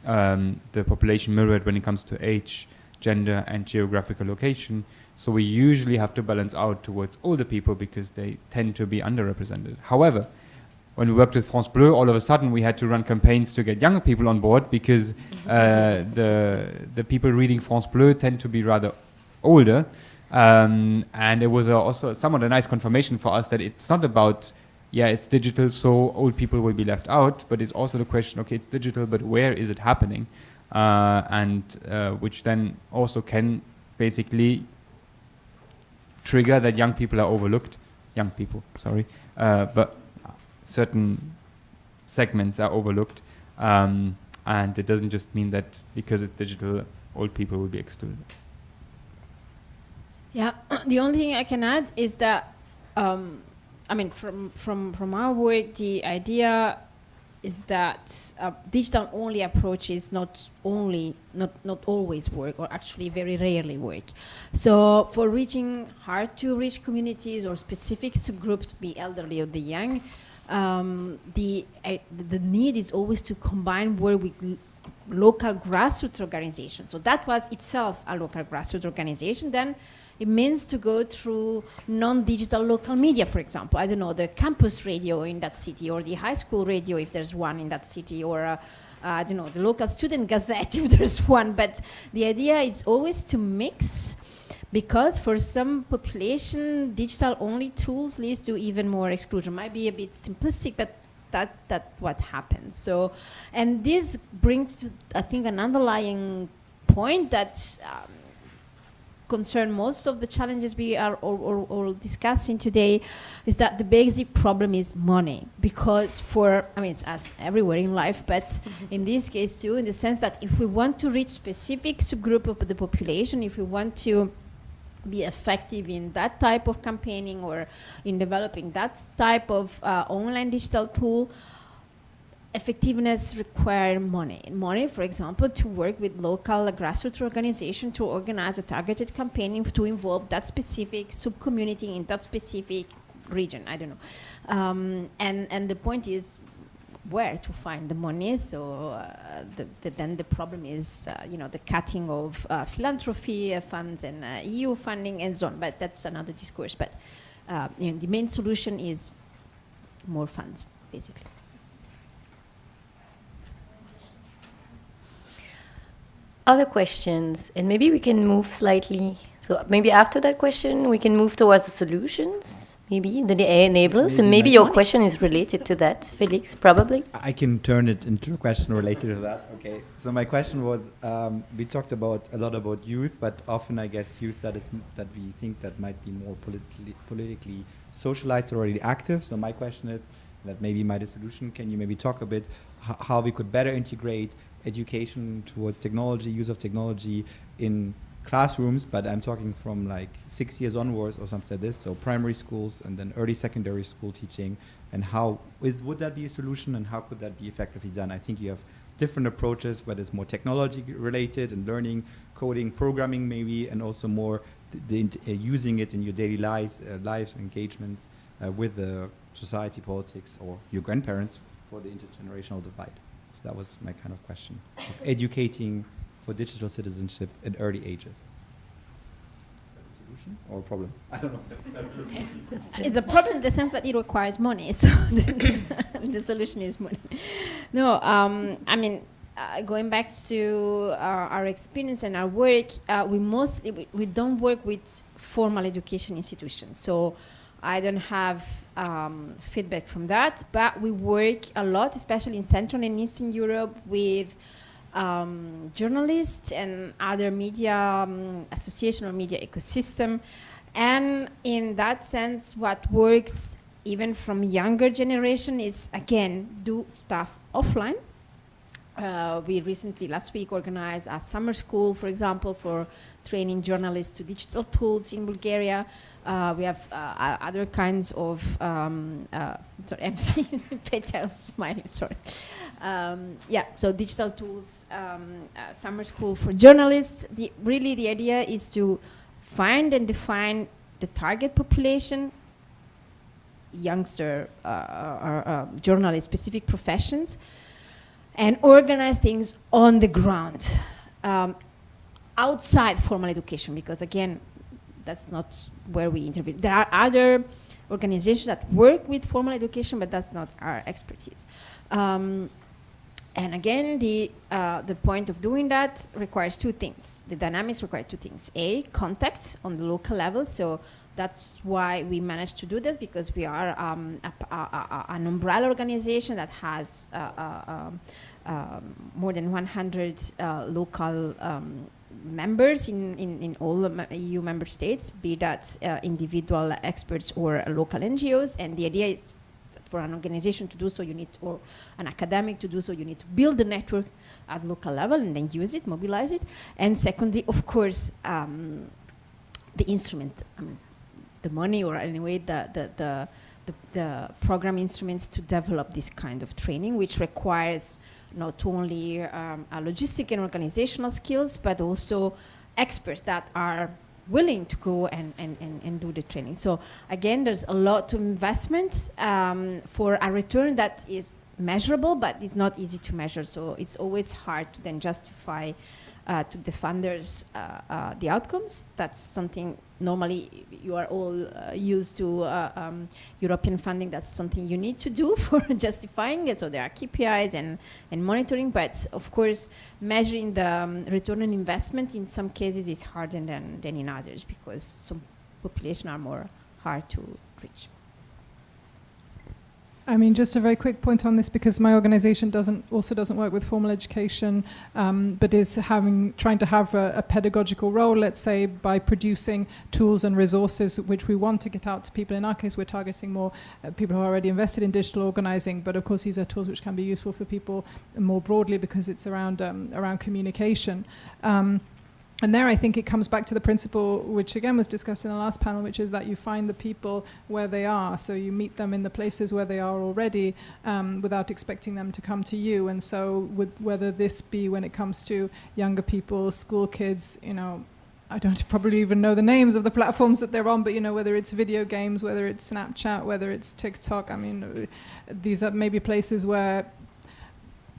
S5: the population mirrored when it comes to age, gender, and geographical location. So we usually have to balance out towards older people because they tend to be underrepresented. However, when we worked with France Bleu, all of a sudden we had to run campaigns to get younger people on board because the people reading France Bleu tend to be rather older. And it was also somewhat a nice confirmation for us that it's not about, it's digital, so old people will be left out, but it's also the question, okay, it's digital, but where is it happening? Which then also can basically trigger that young people are overlooked. Young people, sorry. But certain segments are overlooked. And it doesn't just mean that because it's digital, old people will be excluded.
S2: Yeah, the only thing I can add is that, I mean, from our work, the idea is that digital-only approaches not always work, or actually very rarely work. So for reaching hard-to-reach communities or specific subgroups, be elderly or the young, the need is always to combine work with local grassroots organizations. So that was itself a local grassroots organization. Then it means to go through non-digital local media, for example. I don't know, the campus radio in that city, or the high school radio if there's one in that city, or I don't know, the local student gazette if there's one. But the idea is always to mix, because for some population, digital-only tools leads to even more exclusion. Might be a bit simplistic, but that's what happens. So, and this brings to, I think, an underlying point that concern most of the challenges we are all discussing today, is that the basic problem is money. Because it's as everywhere in life, but in this case too, in the sense that if we want to reach specific subgroup of the population, if we want to be effective in that type of campaigning or in developing that type of online digital tool, effectiveness require money. Money, for example, to work with local grassroots organization to organize a targeted campaign to involve that specific sub-community in that specific region. I don't know. And the point is where to find the money. So then the problem is, the cutting of philanthropy funds and EU funding and so on. But that's another discourse. But the main solution is more funds, basically.
S1: Other questions, and maybe we can move slightly. So maybe after that question, we can move towards the solutions, maybe the enablers, and maybe your question is related to that, Felix, probably.
S8: I can turn it into a question related to that. Okay. So my question was, we talked a lot about youth, but often I guess youth that we think that might be more politically socialized or already active. So my question is that maybe my solution. Can you maybe talk a bit how we could better integrate education towards technology, use of technology in classrooms, but I'm talking from like 6 years onwards or something like this, so primary schools and then early secondary school teaching, and would that be a solution, and how could that be effectively done? I think you have different approaches, whether it's more technology related and learning, coding, programming maybe, and also more using it in your daily lives engagements with the society, politics, or your grandparents for the intergenerational divide. So that was my kind of question of educating for digital citizenship at early ages. Is that a solution or a problem? I don't know.
S2: It's a problem in the sense that it requires money. So the solution is money. No, going back to our experience and our work, we don't work with formal education institutions. So I don't have feedback from that, but we work a lot, especially in Central and Eastern Europe, with journalists and other media association or media ecosystem. And in that sense, what works even from younger generation is, again, do stuff offline. We recently, last week, organized a summer school, for example, for training journalists to digital tools in Bulgaria. We have other kinds of, sorry, I'm seeing Peter smiling, sorry. So digital tools, summer school for journalists. Really the idea is to find and define the target population, youngster journalists, specific professions, and organize things on the ground, outside formal education, because again, that's not where we intervene. There are other organizations that work with formal education, but that's not our expertise. And again, the point of doing that requires two things. The dynamics require two things. A, context on the local level. So that's why we managed to do this, because we are an umbrella organization that has more than 100 local members in all the EU member states, be that individual experts or local NGOs. And the idea is, for an organization to do so, you need, or an academic to do so, you need to build the network at local level and then use it, mobilize it. And secondly, of course, the instrument, the money, or anyway, the program instruments to develop this kind of training, which requires not only logistic and organizational skills, but also experts that are willing to go and do the training. So again, there's a lot of investment for a return that is measurable, but it's not easy to measure. So it's always hard to then justify to the funders the outcomes. That's something normally you are all used to European funding. That's something you need to do for justifying it. So there are KPIs and monitoring, but of course measuring the return on investment in some cases is harder than in others, because some populations are more hard to reach.
S3: I mean, just a very quick point on this, because my organization doesn't work with formal education, but is trying to have a pedagogical role, let's say, by producing tools and resources which we want to get out to people. In our case, we're targeting more people who are already invested in digital organizing, but of course these are tools which can be useful for people more broadly, because it's around communication. And there I think it comes back to the principle, which again was discussed in the last panel, which is that you find the people where they are. So you meet them in the places where they are already, without expecting them to come to you. And so whether this be when it comes to younger people, school kids, I don't probably even know the names of the platforms that they're on, but whether it's video games, whether it's Snapchat, whether it's TikTok, I mean, these are maybe places where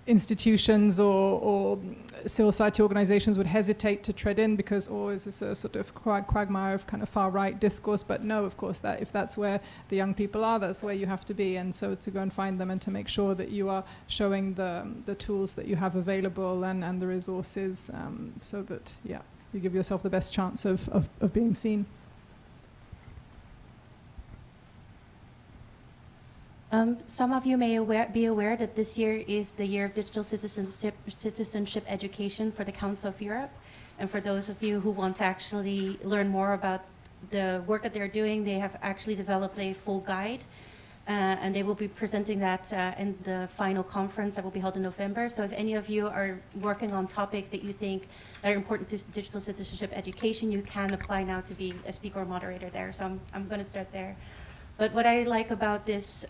S3: institutions or civil society organizations would hesitate to tread in, because is this a sort of quagmire of kind of far right discourse? But no, of course, that if that's where the young people are, that's where you have to be. And so to go and find them and to make sure that you are showing the tools that you have available and the resources, so that you give yourself the best chance of being seen.
S4: Some of you may be aware that this year is the year of digital citizenship education for the Council of Europe. And for those of you who want to actually learn more about the work that they're doing, they have actually developed a full guide. And they will be presenting that in the final conference that will be held in November. So if any of you are working on topics that you think that are important to digital citizenship education, you can apply now to be a speaker or moderator there. So I'm going to start there. But what I like about this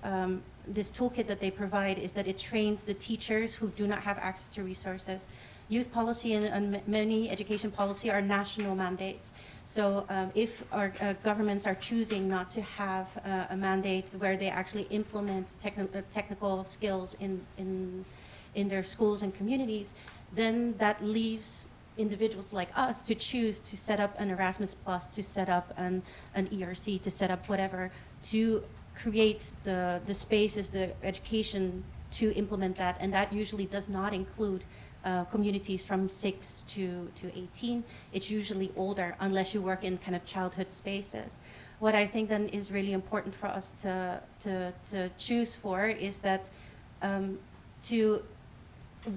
S4: this toolkit that they provide is that it trains the teachers who do not have access to resources. Youth policy and many education policy are national mandates. So if our governments are choosing not to have a mandate where they actually implement technical skills in their schools and communities, then that leaves individuals like us to choose to set up an Erasmus Plus, to set up an ERC, to set up whatever, to create the spaces, the education to implement that. And that usually does not include communities from 6 to 18. It's usually older, unless you work in kind of childhood spaces. What I think then is really important for us to choose for is that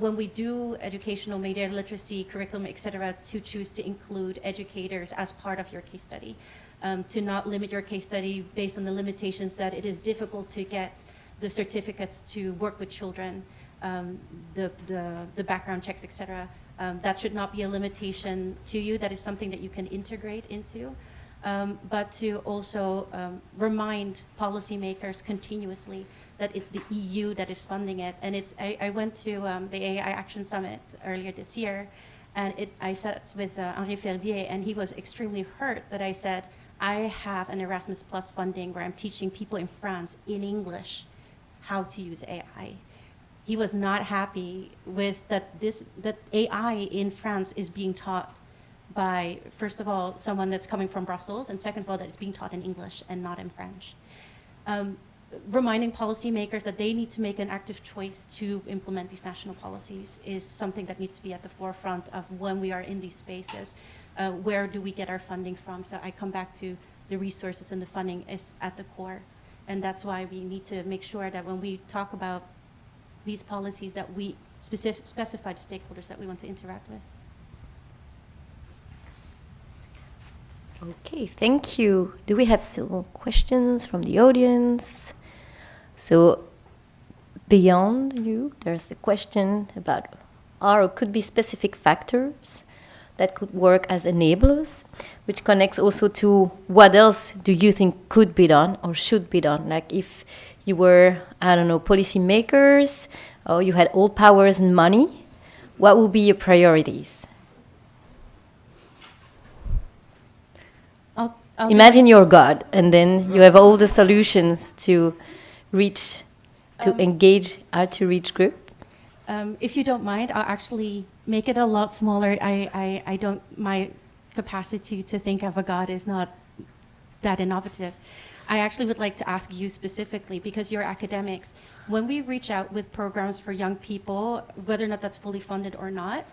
S4: when we do educational media literacy curriculum, etc., to choose to include educators as part of your case study, to not limit your case study based on the limitations that it is difficult to get the certificates to work with children, the background checks, etc. That should not be a limitation to you. That is something that you can integrate into. But to also remind policymakers continuously that it's the EU that is funding it. And I went to the AI Action Summit earlier this year, and I sat with Henri Ferdier, and he was extremely hurt that I said, I have an Erasmus Plus funding where I'm teaching people in France in English how to use AI. He was not happy with that AI in France is being taught by, first of all, someone that's coming from Brussels, and second of all, that it's being taught in English and not in French. Reminding policymakers that they need to make an active choice to implement these national policies is something that needs to be at the forefront of when we are in these spaces. Where do we get our funding from? So I come back to the resources and the funding is at the core. And that's why we need to make sure that when we talk about these policies that we specify the stakeholders that we want to interact with.
S1: Okay, thank you. Do we have still questions from the audience? So beyond you, there's a question about are or could be specific factors that could work as enablers, which connects also to what else do you think could be done or should be done? Like if you were, I don't know, policy makers, or you had all powers and money, what would be your priorities? Imagine you're God, and then you have all the solutions to reach, to engage our to reach group.
S4: If you don't mind, I'll actually make it a lot smaller. I don't, my capacity to think of a God is not that innovative. I actually would like to ask you specifically, because you're academics, when we reach out with programs for young people, whether or not that's fully funded or not,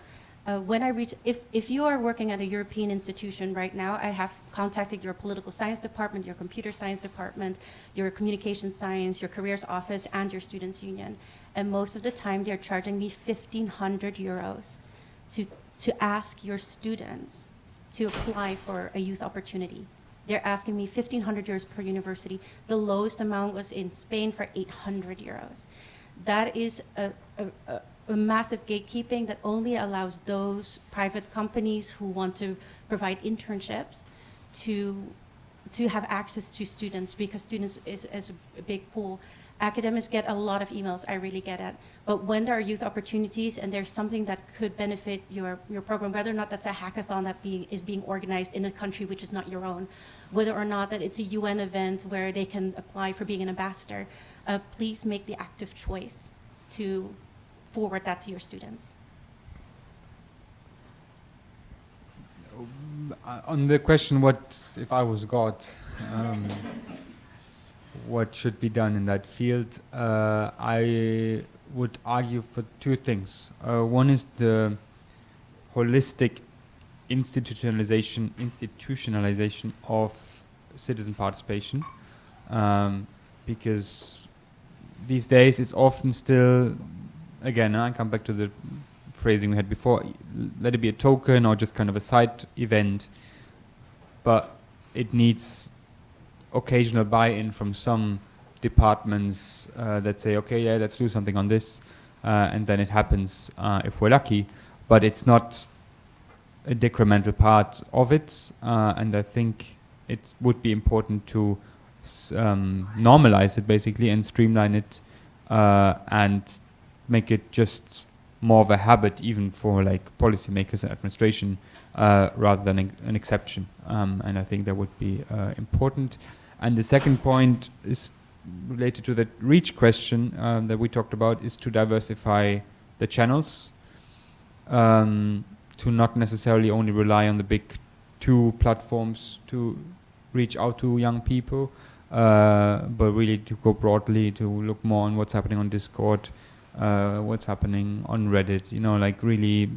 S4: when I reach, if you are working at a European institution right now, I have contacted your political science department, your computer science department, your communication science, your careers office, and your students' union. And most of the time, they're charging me 1,500 euros to ask your students to apply for a youth opportunity. They're asking me 1,500 euros per university. The lowest amount was in Spain for 800 euros. That is a massive gatekeeping that only allows those private companies who want to provide internships to have access to students, because students is a big pool. Academics get a lot of emails, I really get it. But when there are youth opportunities and there's something that could benefit your program, whether or not that's a hackathon that is being organized in a country which is not your own, whether or not that it's a UN event where they can apply for being an ambassador, please make the active choice to forward that to your students.
S5: On the question, what if I was God, what should be done in that field, I would argue for two things. One is the holistic institutionalization of citizen participation, because these days it's often still, again, I come back to the phrasing we had before, let it be a token or just kind of a side event, but it needs occasional buy-in from some departments that say, okay, yeah, let's do something on this, and then it happens if we're lucky, but it's not a decremental part of it, and I think it would be important to normalize it basically and streamline it and make it just more of a habit even for like policymakers and administration rather than an exception, and I think that would be important. And the second point is related to the reach question that we talked about, is to diversify the channels, to not necessarily only rely on the big two platforms to reach out to young people, but really to go broadly, to look more on what's happening on Discord, what's happening on Reddit, you know, like really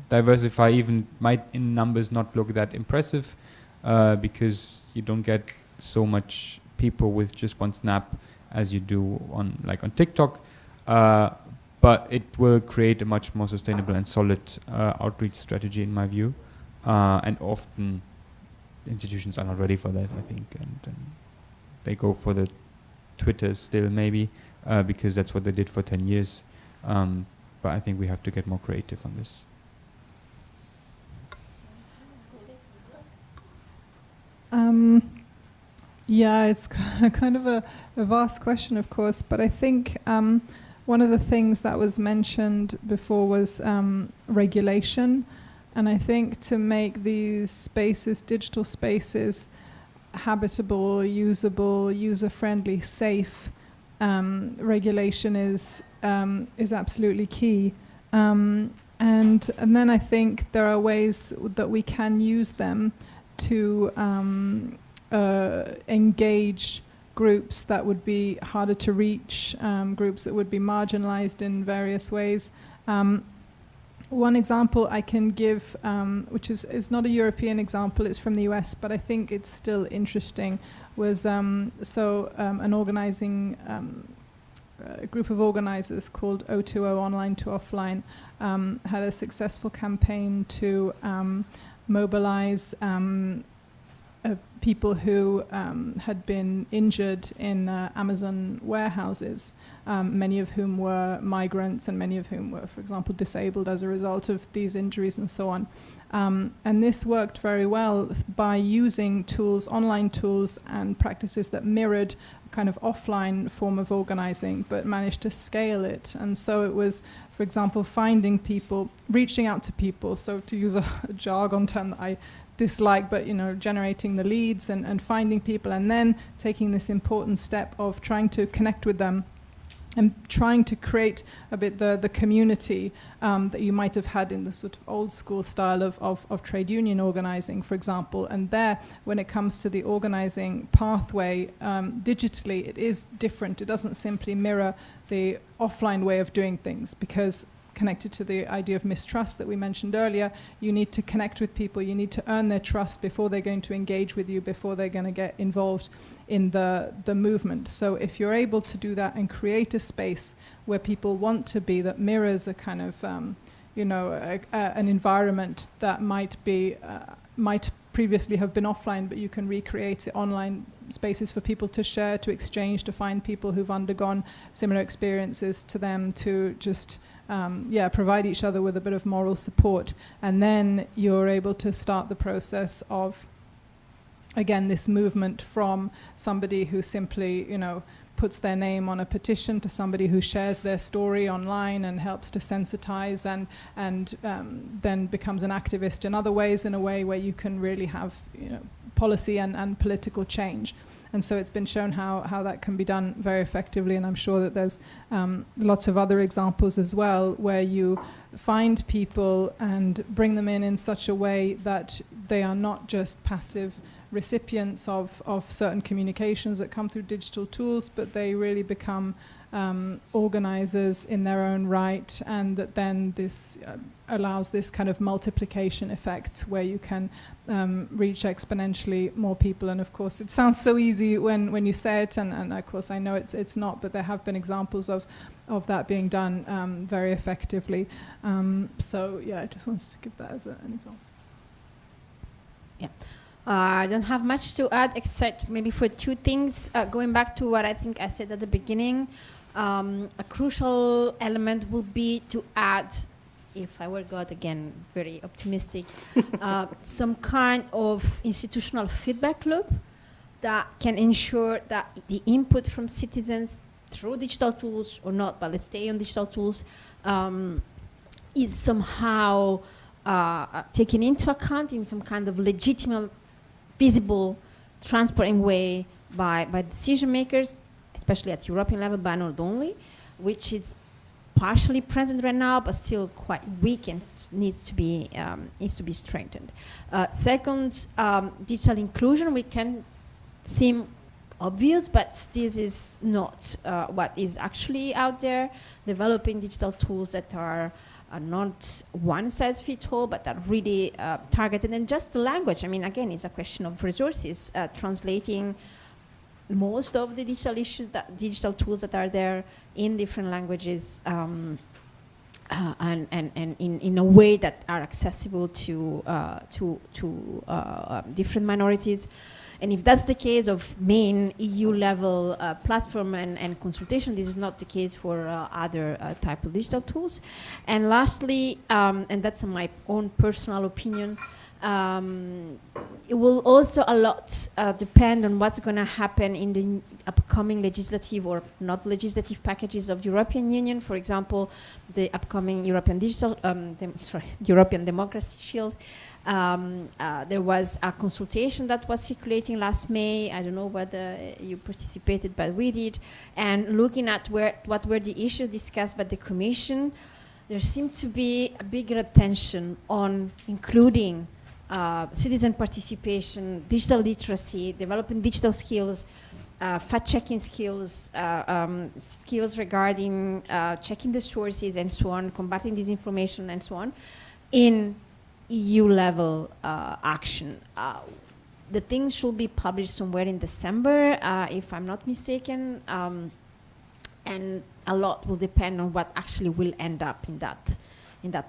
S5: diversify. Even might in numbers not look that impressive, because you don't get so much people with just one snap as you do on TikTok, but it will create a much more sustainable and solid outreach strategy in my view, and often institutions are not ready for that, I think, and they go for the Twitter still maybe, because that's what they did for 10 years, but I think we have to get more creative on this.
S3: Yeah, it's kind of a vast question, of course, but I think one of the things that was mentioned before was regulation, and I think to make these spaces, digital spaces, habitable, usable, user-friendly, safe, regulation is absolutely key. and then I think there are ways that we can use them to engage groups that would be harder to reach, groups that would be marginalized in various ways. One example I can give, which is not a European example, it's from the US, but I think it's still interesting, was a group of organizers called O2O, Online to Offline, had a successful campaign to mobilize people who had been injured in Amazon warehouses, many of whom were migrants and many of whom were, for example, disabled as a result of these injuries and so on. And this worked very well by using tools, online tools and practices that mirrored a kind of offline form of organizing, but managed to scale it. And so it was, for example, finding people, reaching out to people. So to use a jargon term that I dislike, but generating the leads and finding people, and then taking this important step of trying to connect with them and trying to create a bit the community that you might have had in the sort of old school style of trade union organizing, for example. And there, when it comes to the organizing pathway, digitally, it is different. It doesn't simply mirror the offline way of doing things, because connected to the idea of mistrust that we mentioned earlier, you need to connect with people, you need to earn their trust before they're going to engage with you, before they're going to get involved in the movement. So if you're able to do that and create a space where people want to be, that mirrors a kind of, an environment that might previously have been offline, but you can recreate it online, spaces for people to share, to exchange, to find people who've undergone similar experiences to them, to just provide each other with a bit of moral support. And then you're able to start the process of, again, this movement from somebody who simply, puts their name on a petition to somebody who shares their story online and helps to sensitize and then becomes an activist in other ways, in a way where you can really have policy and political change. And so it's been shown how that can be done very effectively, and I'm sure that there's lots of other examples as well, where you find people and bring them in such a way that they are not just passive recipients of certain communications that come through digital tools, but they really become organizers in their own right, and that then this allows this kind of multiplication effect where you can reach exponentially more people. And of course it sounds so easy when you say it, and of course I know it's not, but there have been examples of that being done very effectively. So yeah, I just wanted to give that as an example.
S2: Yeah. I don't have much to add, except maybe for two things. Going back to what I think I said at the beginning, a crucial element would be to add, if I were God, again, very optimistic, some kind of institutional feedback loop that can ensure that the input from citizens through digital tools or not, but let's stay on digital tools, is somehow taken into account in some kind of legitimate, visible, transparent way by decision makers, especially at European level, but not only, which is partially present right now, but still quite weak and needs to be strengthened. Second, digital inclusion, we can seem obvious, but this is not what is actually out there. Developing digital tools that are not one size fits all, but are really targeted. And just the language, I mean, again, it's a question of resources, translating most of the digital tools that are there in different languages, and in a way that are accessible to different minorities. And if that's the case of main EU level platform and consultation, this is not the case for other type of digital tools. And lastly, and that's my own personal opinion, it will also a lot depend on what's going to happen in the upcoming legislative or not legislative packages of the European Union. For example, the upcoming European European Democracy Shield. There was a consultation that was circulating last May. I don't know whether you participated, but we did. And looking at what were the issues discussed by the Commission, there seems to be a bigger attention on including citizen participation, digital literacy, developing digital skills, fact-checking skills, skills regarding checking the sources and so on, combating disinformation and so on, in EU-level action. The thing should be published somewhere in December, if I'm not mistaken, and a lot will depend on what actually will end up in that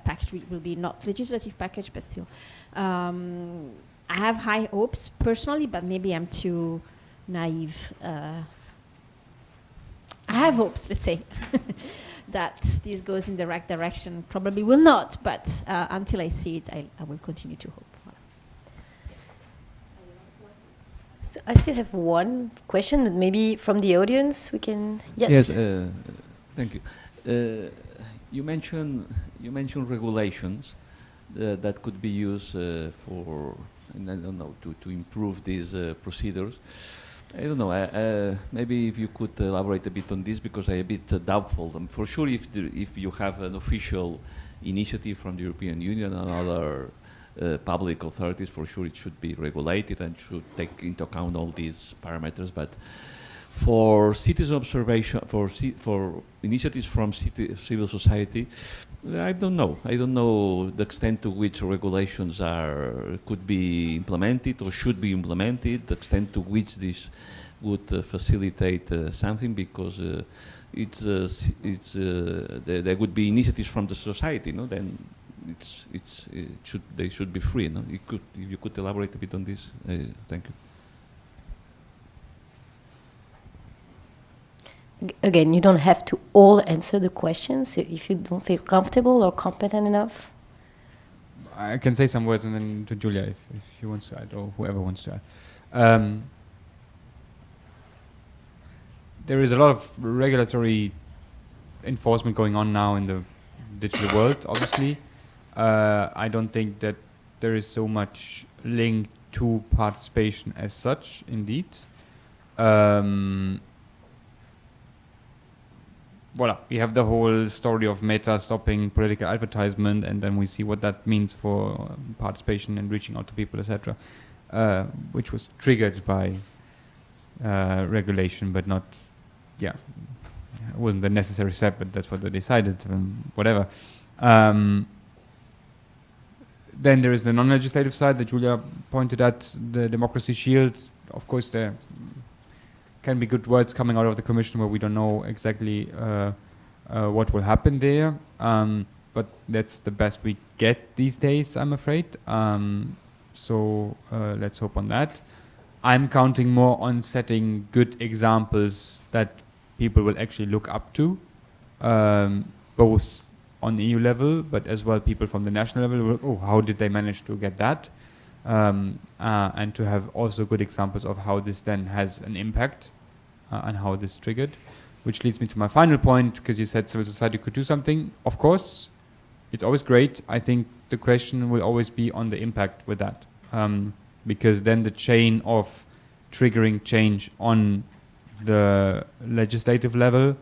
S2: package. It will be not legislative package, but still. I have high hopes personally, but maybe I'm too naive. I have hopes, let's say, that this goes in the right direction. Probably will not, but until I see it, I will continue to hope.
S1: So I still have one question, but maybe from the audience we can. Yes.
S9: Yes. Thank you. You mentioned regulations that could be used for, and I don't know, to improve these procedures. I don't know. Maybe if you could elaborate a bit on this, because I'm a bit doubtful. For sure, if you have an official initiative from the European Union and other public authorities, for sure it should be regulated and should take into account all these parameters. But for citizen observation, for initiatives from civil society, I don't know. I don't know the extent to which regulations could be implemented or should be implemented, the extent to which this would facilitate something, because there would be initiatives from the society, no? Then they should be free, no? If you could elaborate a bit on this, thank you.
S1: Again, you don't have to all answer the questions if you don't feel comfortable or competent enough.
S5: I can say some words and then to Giulia if she wants to add, or whoever wants to add. There is a lot of regulatory enforcement going on now in the digital world, obviously. I don't think that there is so much linked to participation as such, indeed. Voila, we have the whole story of Meta stopping political advertisement, and then we see what that means for participation and reaching out to people, etc., which was triggered by regulation, but not, it wasn't the necessary step, but that's what they decided, whatever. Then there is the non-legislative side that Giulia pointed at, the democracy shield. Of course, there can be good words coming out of the Commission where we don't know exactly what will happen there, but that's the best we get these days, I'm afraid. So let's hope on that. I'm counting more on setting good examples that people will actually look up to, both on the EU level, but as well people from the national level. Oh, how did they manage to get that? And to have also good examples of how this then has an impact and how this triggered. Which leads me to my final point, because you said civil society could do something. Of course, it's always great. I think the question will always be on the impact with that. Because then the chain of triggering change on the legislative level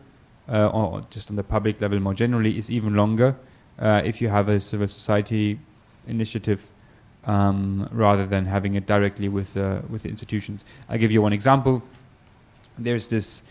S5: or just on the public level more generally is even longer if you have a civil society initiative rather than having it directly with the institutions. I'll give you one example. There's this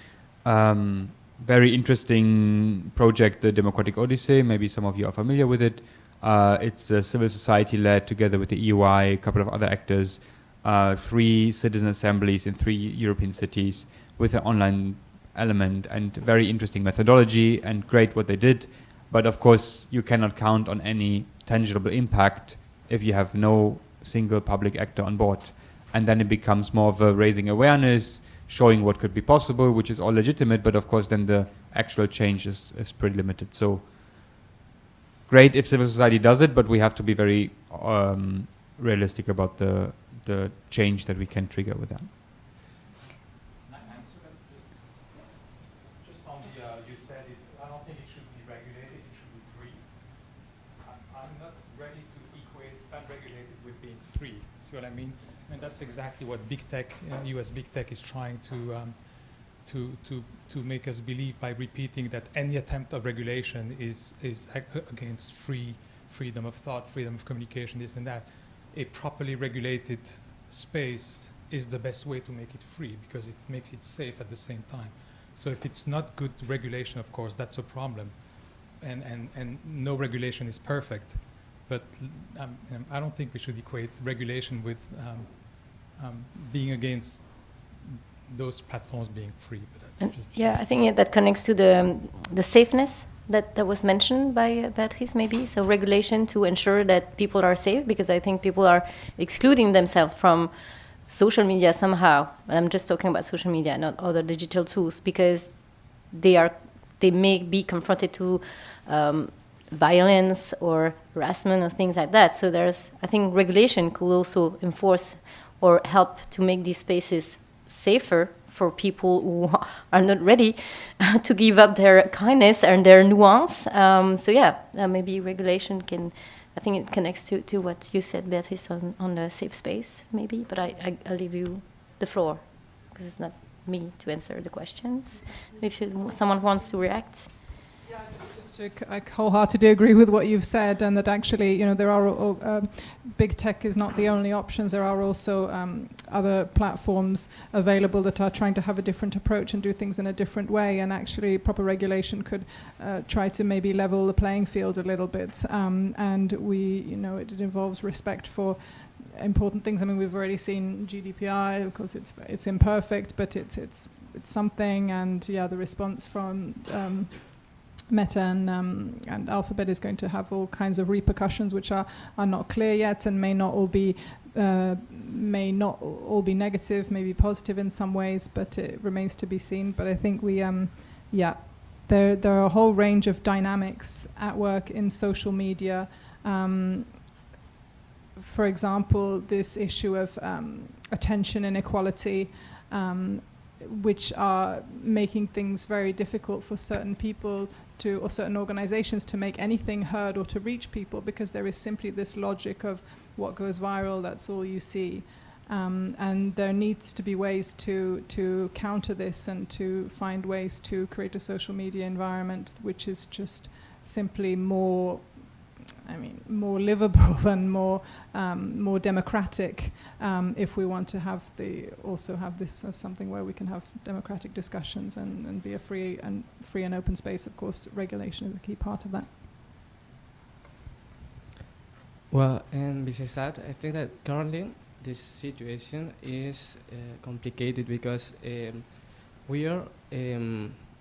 S5: very interesting project, the Democratic Odyssey. Maybe some of you are familiar with it. It's a civil society led together with the EUI, a couple of other actors, 3 citizen assemblies in 3 European cities with an online element, and very interesting methodology and great what they did. But of course, you cannot count on any tangible impact if you have no single public actor on board. And then it becomes more of a raising awareness, showing what could be possible, which is all legitimate, but of course then the actual change is pretty limited. So great if civil society does it, but we have to be very realistic about the change that we can trigger with that.
S10: Just on the, you said it, I don't think it should be regulated, it should be free. I'm not ready to equate unregulated with being free. See what I mean? I mean, that's exactly what big tech, US big tech is trying to to make us believe by repeating that any attempt of regulation is against freedom of thought, freedom of communication, this and that. A properly regulated space is the best way to make it free, because it makes it safe at the same time. So if it's not good regulation, of course, that's a problem. And no regulation is perfect. But I don't think we should equate regulation with being against those platforms being free. But that's just
S1: yeah, I think that connects to the safeness that was mentioned by Beatrice, maybe. So regulation to ensure that people are safe, because I think people are excluding themselves from social media somehow. And I'm just talking about social media, not other digital tools, because they may be confronted to violence or harassment or things like that. So I think regulation could also enforce or help to make these spaces safer for people who are not ready to give up their kindness and their nuance. So yeah, maybe regulation can, I think it connects to what you said, Beatrice, on the safe space, maybe. But I'll leave you the floor, because it's not me to answer the questions. If someone wants to react.
S3: I wholeheartedly agree with what you've said, and that actually, there are big tech is not the only options. There are also other platforms available that are trying to have a different approach and do things in a different way. And actually, proper regulation could try to maybe level the playing field a little bit. And it involves respect for important things. I mean, we've already seen GDPR. Of course, it's imperfect, but it's something. And yeah, the response from Meta and Alphabet is going to have all kinds of repercussions which are not clear yet, and may not all be negative, maybe positive in some ways, but it remains to be seen. But I think there are a whole range of dynamics at work in social media. For example, this issue of attention inequality, which are making things very difficult for certain people or certain organizations to make anything heard or to reach people, because there is simply this logic of what goes viral, that's all you see. And there needs to be ways to counter this and to find ways to create a social media environment which is just simply more livable and more democratic, if we want to also have this as something where we can have democratic discussions and be a free and open space. Of course, regulation is a key part of that.
S11: Well, and besides that, I think that currently this situation is complicated, because we are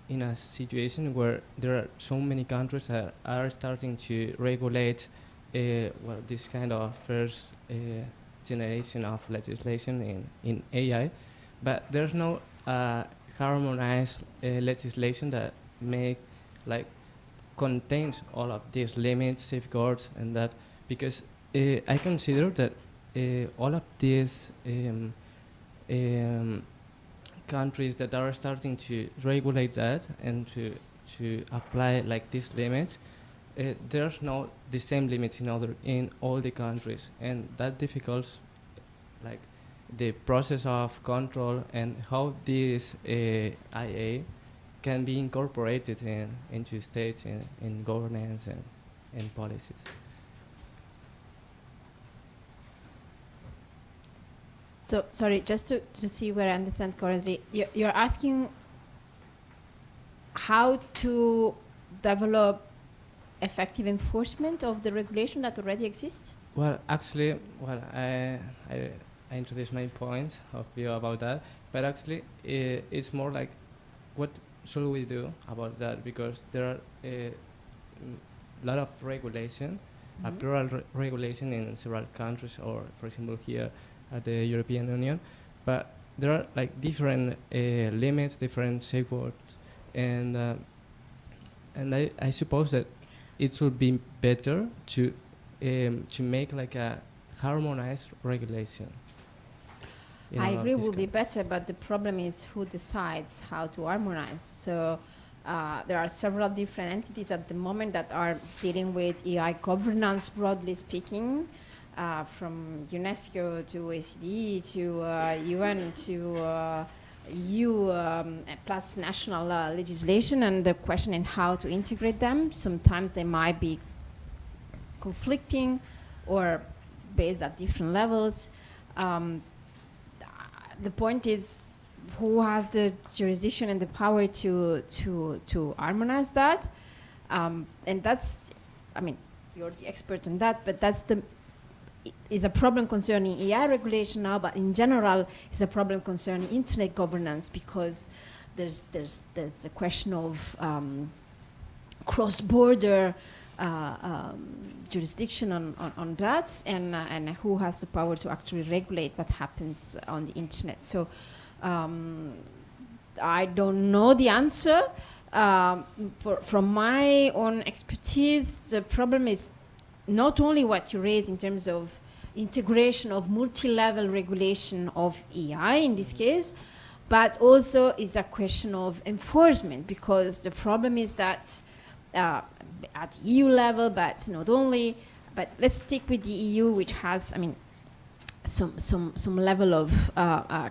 S11: in a situation where there are so many countries that are starting to regulate this kind of first generation of legislation in AI, but there's no harmonized legislation that contains all of these limits, safeguards, and that, because I consider that all of these countries that are starting to regulate that and to apply this limit, there's no the same limits in all the countries, and that difficults the process of control and how this IA can be incorporated into states in governance and policies.
S2: So, sorry, just to see where I understand correctly, you're asking how to develop effective enforcement of the regulation that already exists?
S11: Well, actually, I introduced my point of view about that, but actually it's more like, what should we do about that? Because there are a lot of regulation, a plural regulation in several countries, or for example here at the European Union, but there are different limits, different safeguards, and I suppose that it would be better to make a harmonized regulation.
S2: I agree, it would be better, but the problem is who decides how to harmonize. So there are several different entities at the moment that are dealing with AI governance, broadly speaking, from UNESCO to OECD to UN to EU plus national legislation, and the question in how to integrate them. Sometimes they might be conflicting or based at different levels. The point is, who has the jurisdiction and the power to harmonize that? And that's, I mean, you're the expert on that, but that's is a problem concerning AI regulation now, but in general, it's a problem concerning internet governance, because there's the question of cross-border jurisdiction on that, and who has the power to actually regulate what happens on the internet. So I don't know the answer. From my own expertise, the problem is not only what you raise in terms of integration of multi-level regulation of AI in this case, but also is a question of enforcement, because the problem is that at EU level, but not only, but let's stick with the EU, which has, I mean, some level of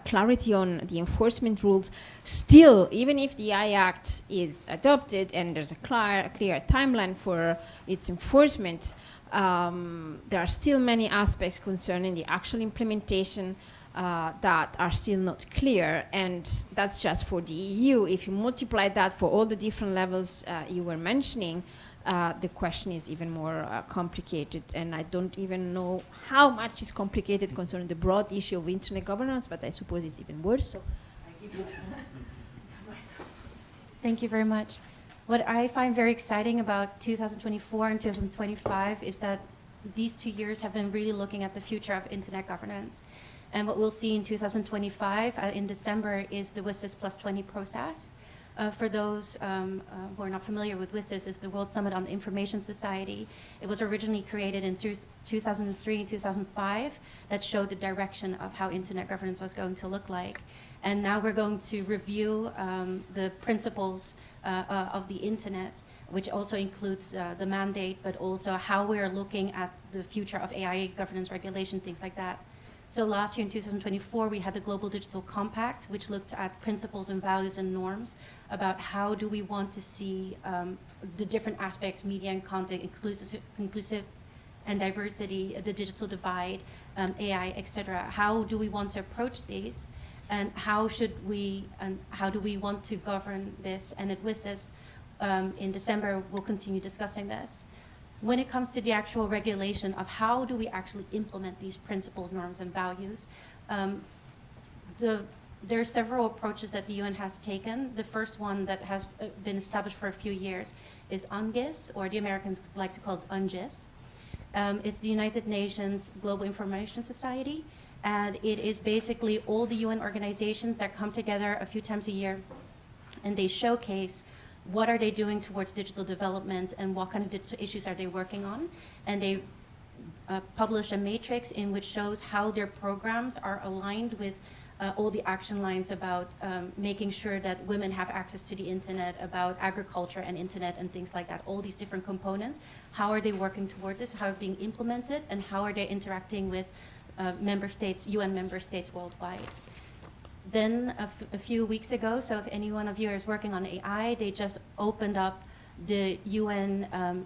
S2: clarity on the enforcement rules. Still, even if the AI Act is adopted and there's a clear timeline for its enforcement, there are still many aspects concerning the actual implementation that are still not clear, and that's just for the EU. If you multiply that for all the different levels you were mentioning, the question is even more complicated, and I don't even know how much is complicated concerning the broad issue of internet governance, but I suppose it's even worse. So I give you
S4: Thank you very much. What I find very exciting about 2024 and 2025 is that these 2 years have been really looking at the future of internet governance. And what we'll see in 2025 in December is the WSIS plus 20 process. For those who are not familiar with WSIS, is the World Summit on Information Society. It was originally created in 2003 and 2005 that showed the direction of how internet governance was going to look like. And now we're going to review the principles of the internet, which also includes the mandate, but also how we're looking at the future of AI governance regulation, things like that. So last year in 2024, we had the Global Digital Compact, which looks at principles and values and norms about how do we want to see the different aspects, media and content, inclusive and diversity, the digital divide, AI, etc. How do we want to approach these, and how do we want to govern this? And at WSIS in December, we'll continue discussing this. When it comes to the actual regulation of how do we actually implement these principles, norms, and values, there are several approaches that the UN has taken. The first one that has been established for a few years is UNGIS, or the Americans like to call it UNGIS. It's the United Nations Global Information Society, and it is basically all the UN organizations that come together a few times a year, and they showcase what are they doing towards digital development and what kind of digital issues are they working on. And they publish a matrix in which shows how their programs are aligned with all the action lines about making sure that women have access to the internet, about agriculture and internet and things like that, all these different components. How are they working toward this? How are they being implemented? And how are they interacting with member states, UN member states worldwide? Then a few weeks ago, so if any one of you is working on AI, they just opened up the UN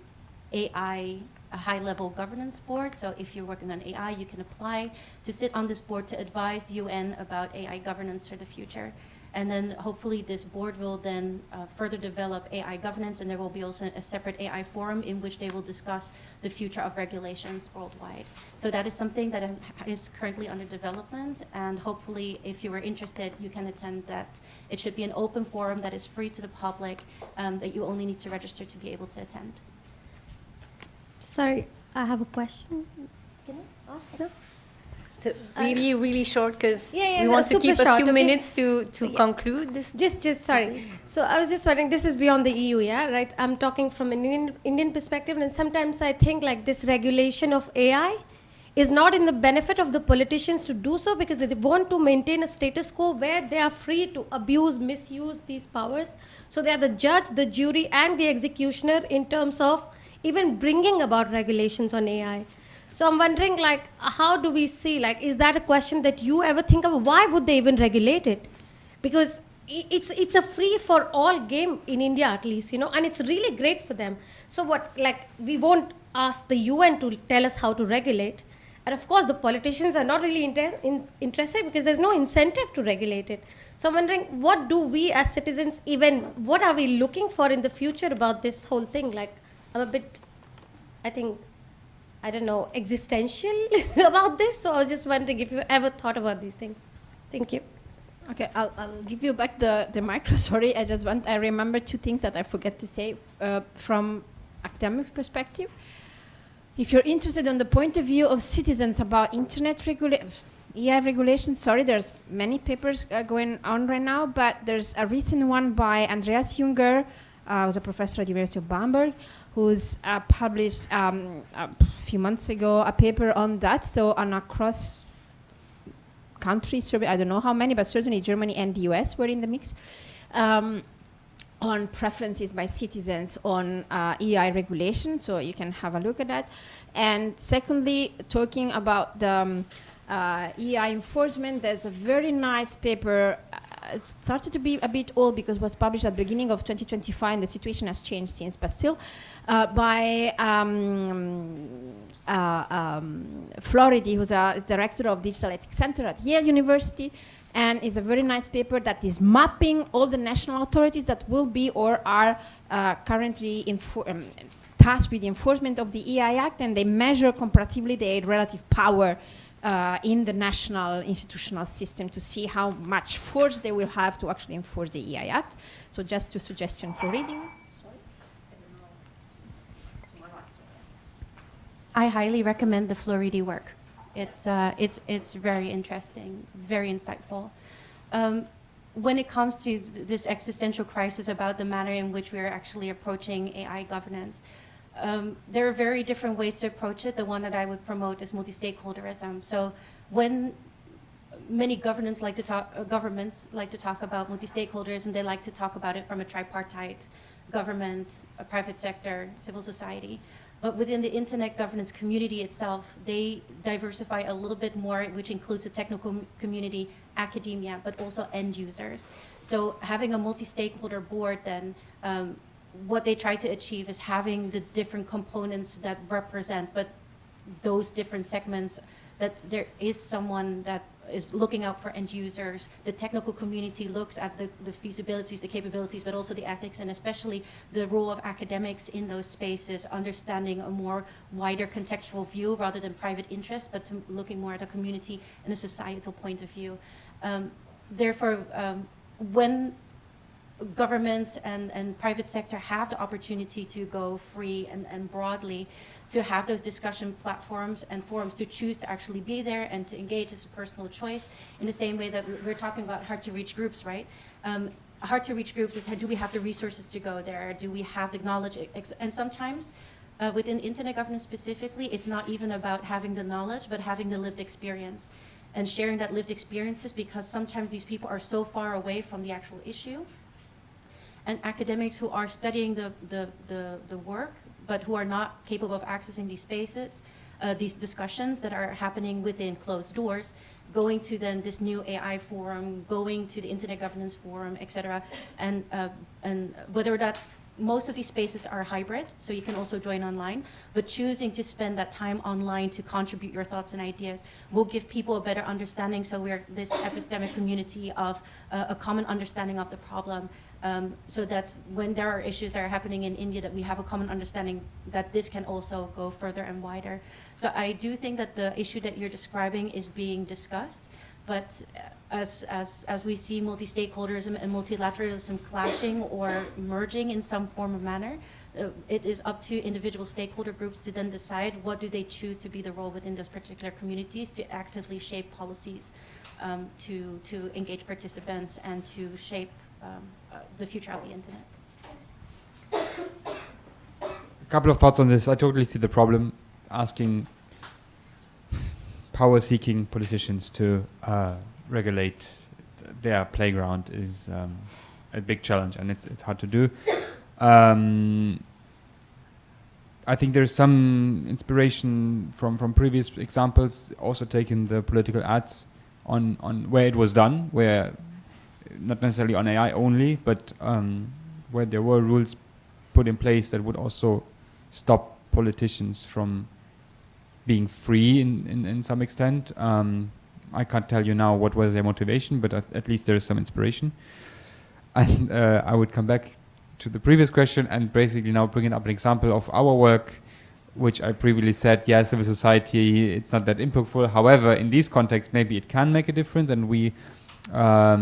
S4: AI high-level governance board. So if you're working on AI, you can apply to sit on this board to advise the UN about AI governance for the future. And then hopefully this board will then further develop AI governance, and there will be also a separate AI forum in which they will discuss the future of regulations worldwide. So that is something that is currently under development, and hopefully if you are interested, you can attend that. It should be an open forum that is free to the public, that you only need to register to be able to attend.
S12: Sorry, I have a question. Can I ask now?
S1: So really, really short, because
S12: we
S1: want to keep a few
S12: okay?
S1: minutes to conclude this.
S12: Just sorry. So I was just wondering, this is beyond the EU, yeah, right? I'm talking from an Indian perspective, and sometimes I think like this regulation of AI is not in the benefit of the politicians to do so, because they want to maintain a status quo where they are free to abuse, misuse these powers. So they are the judge, the jury, and the executioner in terms of even bringing about regulations on AI. So I'm wondering, like, how do we see, like, is that a question that you ever think of? Why would they even regulate it? because it's a free for all game in India, at least, and it's really great for them. So we won't ask the UN to tell us how to regulate. And of course, the politicians are not really interested because there's no incentive to regulate it. So I'm wondering, what do we as citizens what are we looking for in the future about this whole thing? I'm a bit, I don't know, existential about this. So I was just wondering if you ever thought about these things. Thank you.
S2: Okay, I'll give you back the micro. Sorry, I remember two things that I forget to say from academic perspective. If you're interested on the point of view of citizens about internet AI regulation, sorry, there's many papers going on right now, but there's a recent one by Andreas Junger, who's a professor at the University of Bamberg, who's published a few months ago a paper on that, so on a cross-country survey, I don't know how many, but certainly Germany and the US were in the mix, on preferences by citizens on EI regulation, so you can have a look at that. And secondly, talking about the EI enforcement, there's a very nice paper, it started to be a bit old because it was published at the beginning of 2025 and the situation has changed since, but still, by Floridi, who's a director of Digital Ethics Center at Yale University. And it's a very nice paper that is mapping all the national authorities that will be or are currently tasked with the enforcement of the EI Act, and they measure comparatively their relative power in the national institutional system to see how much force they will have to actually enforce the EI Act. So just two suggestions for readings.
S4: I highly recommend the Floridi work. It's very interesting, very insightful. When it comes to this existential crisis about the manner in which we are actually approaching AI governance, there are very different ways to approach it. The one that I would promote is multi-stakeholderism. So when many governments like to talk about multi-stakeholderism, they like to talk about it from a tripartite government, a private sector, civil society. But within the internet governance community itself, they diversify a little bit more, which includes the technical community, academia, but also end users. So having a multi-stakeholder board then, what they try to achieve is having the different components that represent, but those different segments, that there is someone that is looking out for end users. The technical community looks at the feasibilities, the capabilities, but also the ethics, and especially the role of academics in those spaces, understanding a more wider contextual view rather than private interest, but looking more at a community and a societal point of view. Therefore, when governments and private sector have the opportunity to go free and broadly, to have those discussion platforms and forums to choose to actually be there and to engage as a personal choice, in the same way that we're talking about hard-to-reach groups, right? Hard-to-reach groups is, do we have the resources to go there? Do we have the knowledge? And sometimes, within internet governance specifically, it's not even about having the knowledge, but having the lived experience and sharing that lived experiences, because sometimes these people are so far away from the actual issue. And academics who are studying the work, but who are not capable of accessing these spaces, these discussions that are happening within closed doors, going to then this new AI forum, going to the Internet Governance Forum, etc. And whether that most of these spaces are hybrid, so you can also join online, but choosing to spend that time online to contribute your thoughts and ideas will give people a better understanding, so we're this epistemic community of a common understanding of the problem, so that when there are issues that are happening in India, that we have a common understanding that this can also go further and wider. So I do think that the issue that you're describing is being discussed, but as we see multi-stakeholderism and multilateralism clashing or merging in some form or manner, it is up to individual stakeholder groups to then decide what do they choose to be the role within those particular communities to actively shape policies, to engage participants and to shape the future of the internet.
S5: A couple of thoughts on this. I totally see the problem asking power-seeking politicians to regulate their playground is a big challenge, and it's hard to do. I think there's some inspiration from previous examples, also taking the political ads on where it was done, where not necessarily on AI only, but where there were rules put in place that would also stop politicians from being free in some extent. I can't tell you now what was their motivation, but at least there is some inspiration. And I would come back to the previous question and basically now bring up an example of our work, which I previously said, yeah, civil society, it's not that impactful. However, in these contexts, maybe it can make a difference. And we are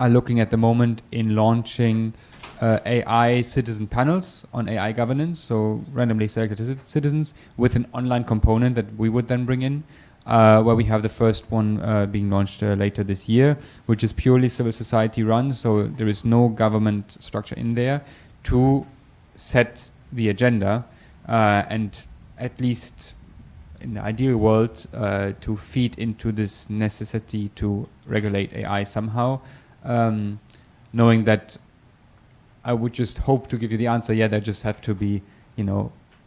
S5: looking at the moment in launching AI citizen panels on AI governance, so randomly selected citizens with an online component that we would then bring in, where we have the first one being launched later this year, which is purely civil society run, so there is no government structure in there to set the agenda and at least in the ideal world to feed into this necessity to regulate AI somehow, knowing that I would just hope to give you the answer, yeah, there just have to be,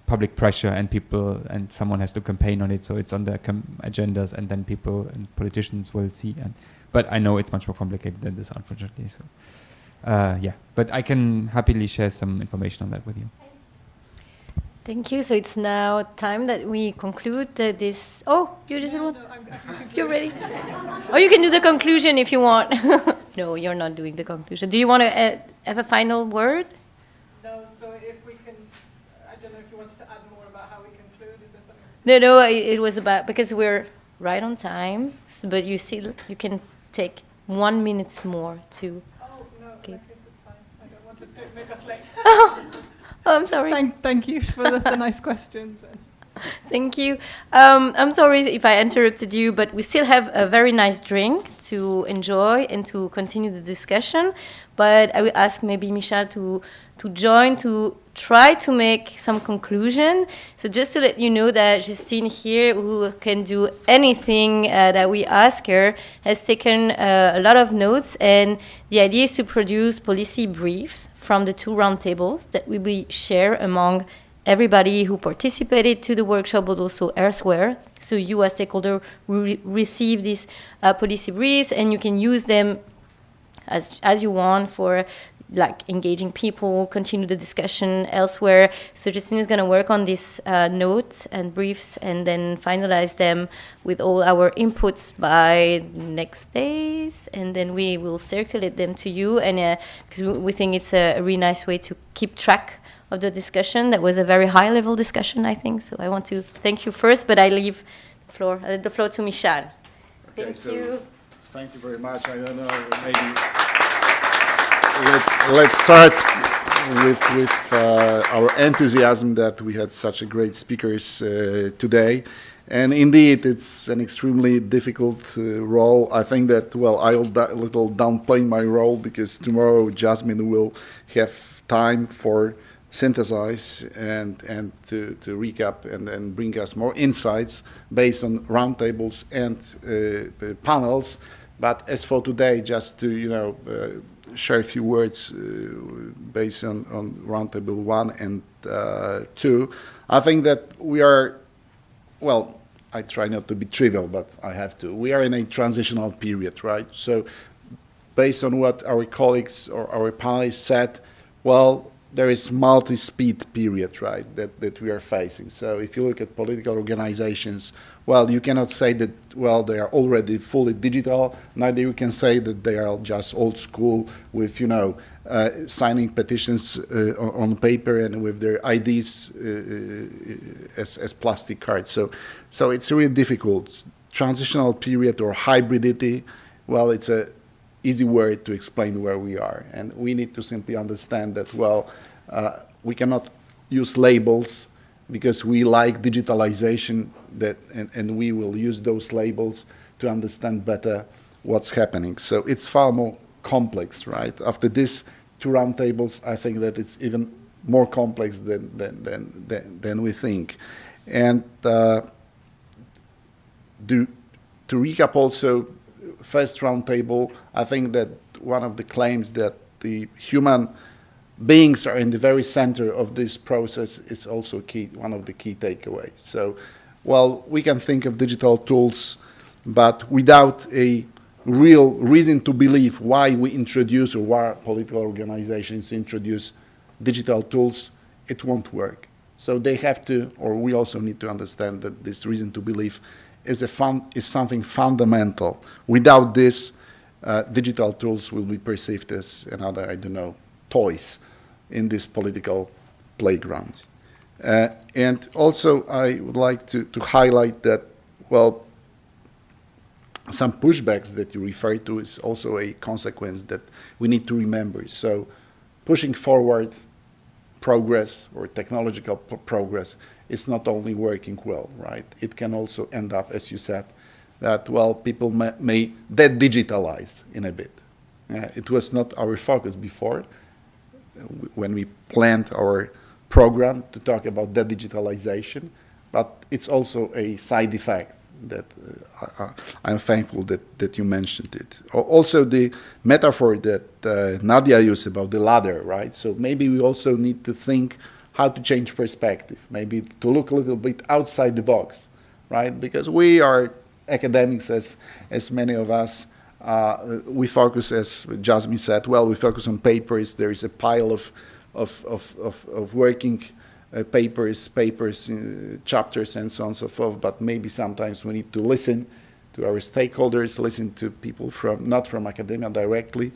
S5: public pressure and people, and someone has to campaign on it, so it's on their agendas, and then people and politicians will see. But I know it's much more complicated than this, unfortunately. So, yeah, but I can happily share some information on that with you.
S1: Thank you. So it's now time that we conclude this. Oh, you just want? You're ready. Or you can do the conclusion if you want. No, you're not doing the conclusion. Do you want to have a final word?
S3: No. So if we can, I don't know if you wanted to add more about how we conclude. Is there something?
S1: No. It was about, because we're right on time. So, but you can take 1 minute more to.
S3: Oh no, okay. It's fine. I don't want to make us late.
S1: Oh, I'm sorry.
S3: Thank you for the nice questions.
S1: Thank you. I'm sorry if I interrupted you, but we still have a very nice drink to enjoy and to continue the discussion. But I will ask maybe Michal to join to try to make some conclusion. So just to let you know that Justine here, who can do anything that we ask her, has taken a lot of notes, and the idea is to produce policy briefs from the 2 roundtables that will be shared among everybody who participated to the workshop, but also elsewhere. So you as stakeholder will receive these policy briefs, and you can use them as you want for like engaging people, continue the discussion elsewhere. So Justine is going to work on these notes and briefs and then finalize them with all our inputs by next days. And then we will circulate them to you. And because we think it's a really nice way to keep track of the discussion. That was a very high level discussion, I think. So I want to thank you first, but I leave the floor to Michal.
S13: Okay,
S1: Thank you.
S13: Thank you very much. I don't know, maybe let's start with our enthusiasm that we had such a great speakers today. And indeed, it's an extremely difficult role. I think that, well, I'll a little downplay my role because tomorrow Jasmine will have time for synthesize and to recap and bring us more insights based on roundtables and panels. But as for today, just to share a few words based on roundtable 1 and 2, I think that we are, well, I try not to be trivial, but I have to. We are in a transitional period, right? So based on what our colleagues or our panelists said, well, there is multi-speed period, right, that we are facing. So if you look at political organizations, well, you cannot say that, well, they are already fully digital, neither you can say that they are just old school with, signing petitions on paper and with their IDs as plastic cards. So it's really difficult. Transitional period or hybridity, well, it's a easy word to explain where we are. And we need to simply understand that, well, we cannot use labels because we like digitalization, and we will use those labels to understand better what's happening. So it's far more complex, right? After these 2 roundtables, I think that it's even more complex than we think. And to recap also, first roundtable, I think that one of the claims that the human beings are in the very center of this process is also key, one of the key takeaways. So, well, we can think of digital tools, but without a real reason to believe why we introduce or why political organizations introduce digital tools, it won't work. So they have to, or we also need to understand that this reason to believe is something fundamental. Without this, digital tools will be perceived as another, I don't know, toys in this political playground. And also I would like to highlight that, well, some pushbacks that you refer to is also a consequence that we need to remember. So pushing forward progress or technological progress is not only working well, right? It can also end up, as you said, that, well, people may de-digitalize in a bit. It was not our focus before when we planned our program to talk about digitalization, but it's also a side effect that I'm thankful that you mentioned it. Also the metaphor that Nadia used about the ladder, right? So maybe we also need to think how to change perspective, maybe to look a little bit outside the box, right? Because we are academics, as many of us, we focus, as Jasmine said, well, we focus on papers. There is a pile of working papers, chapters, and so on and so forth, but maybe sometimes we need to listen to our stakeholders, listen to people not from academia directly,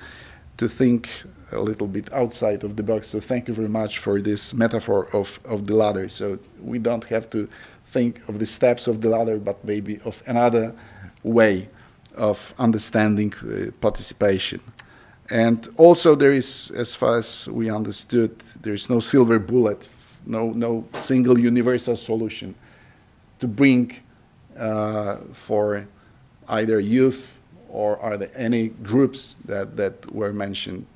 S13: to think a little bit outside of the box. So thank you very much for this metaphor of the ladder. So we don't have to think of the steps of the ladder, but maybe of another way of understanding participation. And also there is, as far as we understood, there is no silver bullet, no single universal solution to bring for either youth or are there any groups that were mentioned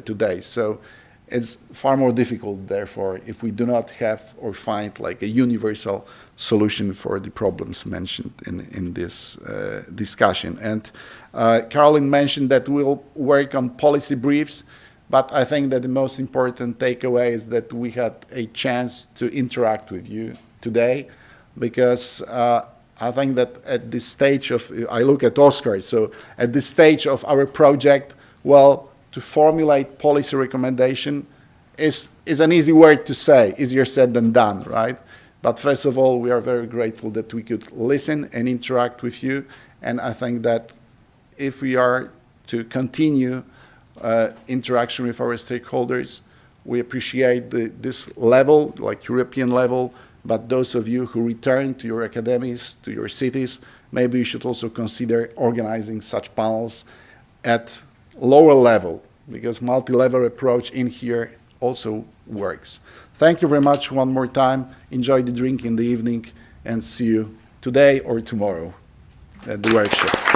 S13: today. So it's far more difficult, therefore, if we do not have or find like a universal solution for the problems mentioned in this discussion. And Caroline mentioned that we'll work on policy briefs, but I think that the most important takeaway is that we had a chance to interact with you today, because I think that at this stage of, I look at Oscar, so at this stage of our project, well, to formulate policy recommendation is an easy word to say, easier said than done, right? But first of all, we are very grateful that we could listen and interact with you. And I think that if we are to continue interaction with our stakeholders, we appreciate this level, like European level, but those of you who return to your academies, to your cities, maybe you should also consider organizing such panels at lower level, because multi-level approach in here also works. Thank you very much one more time. Enjoy the drink in the evening, and see you today or tomorrow at the workshop.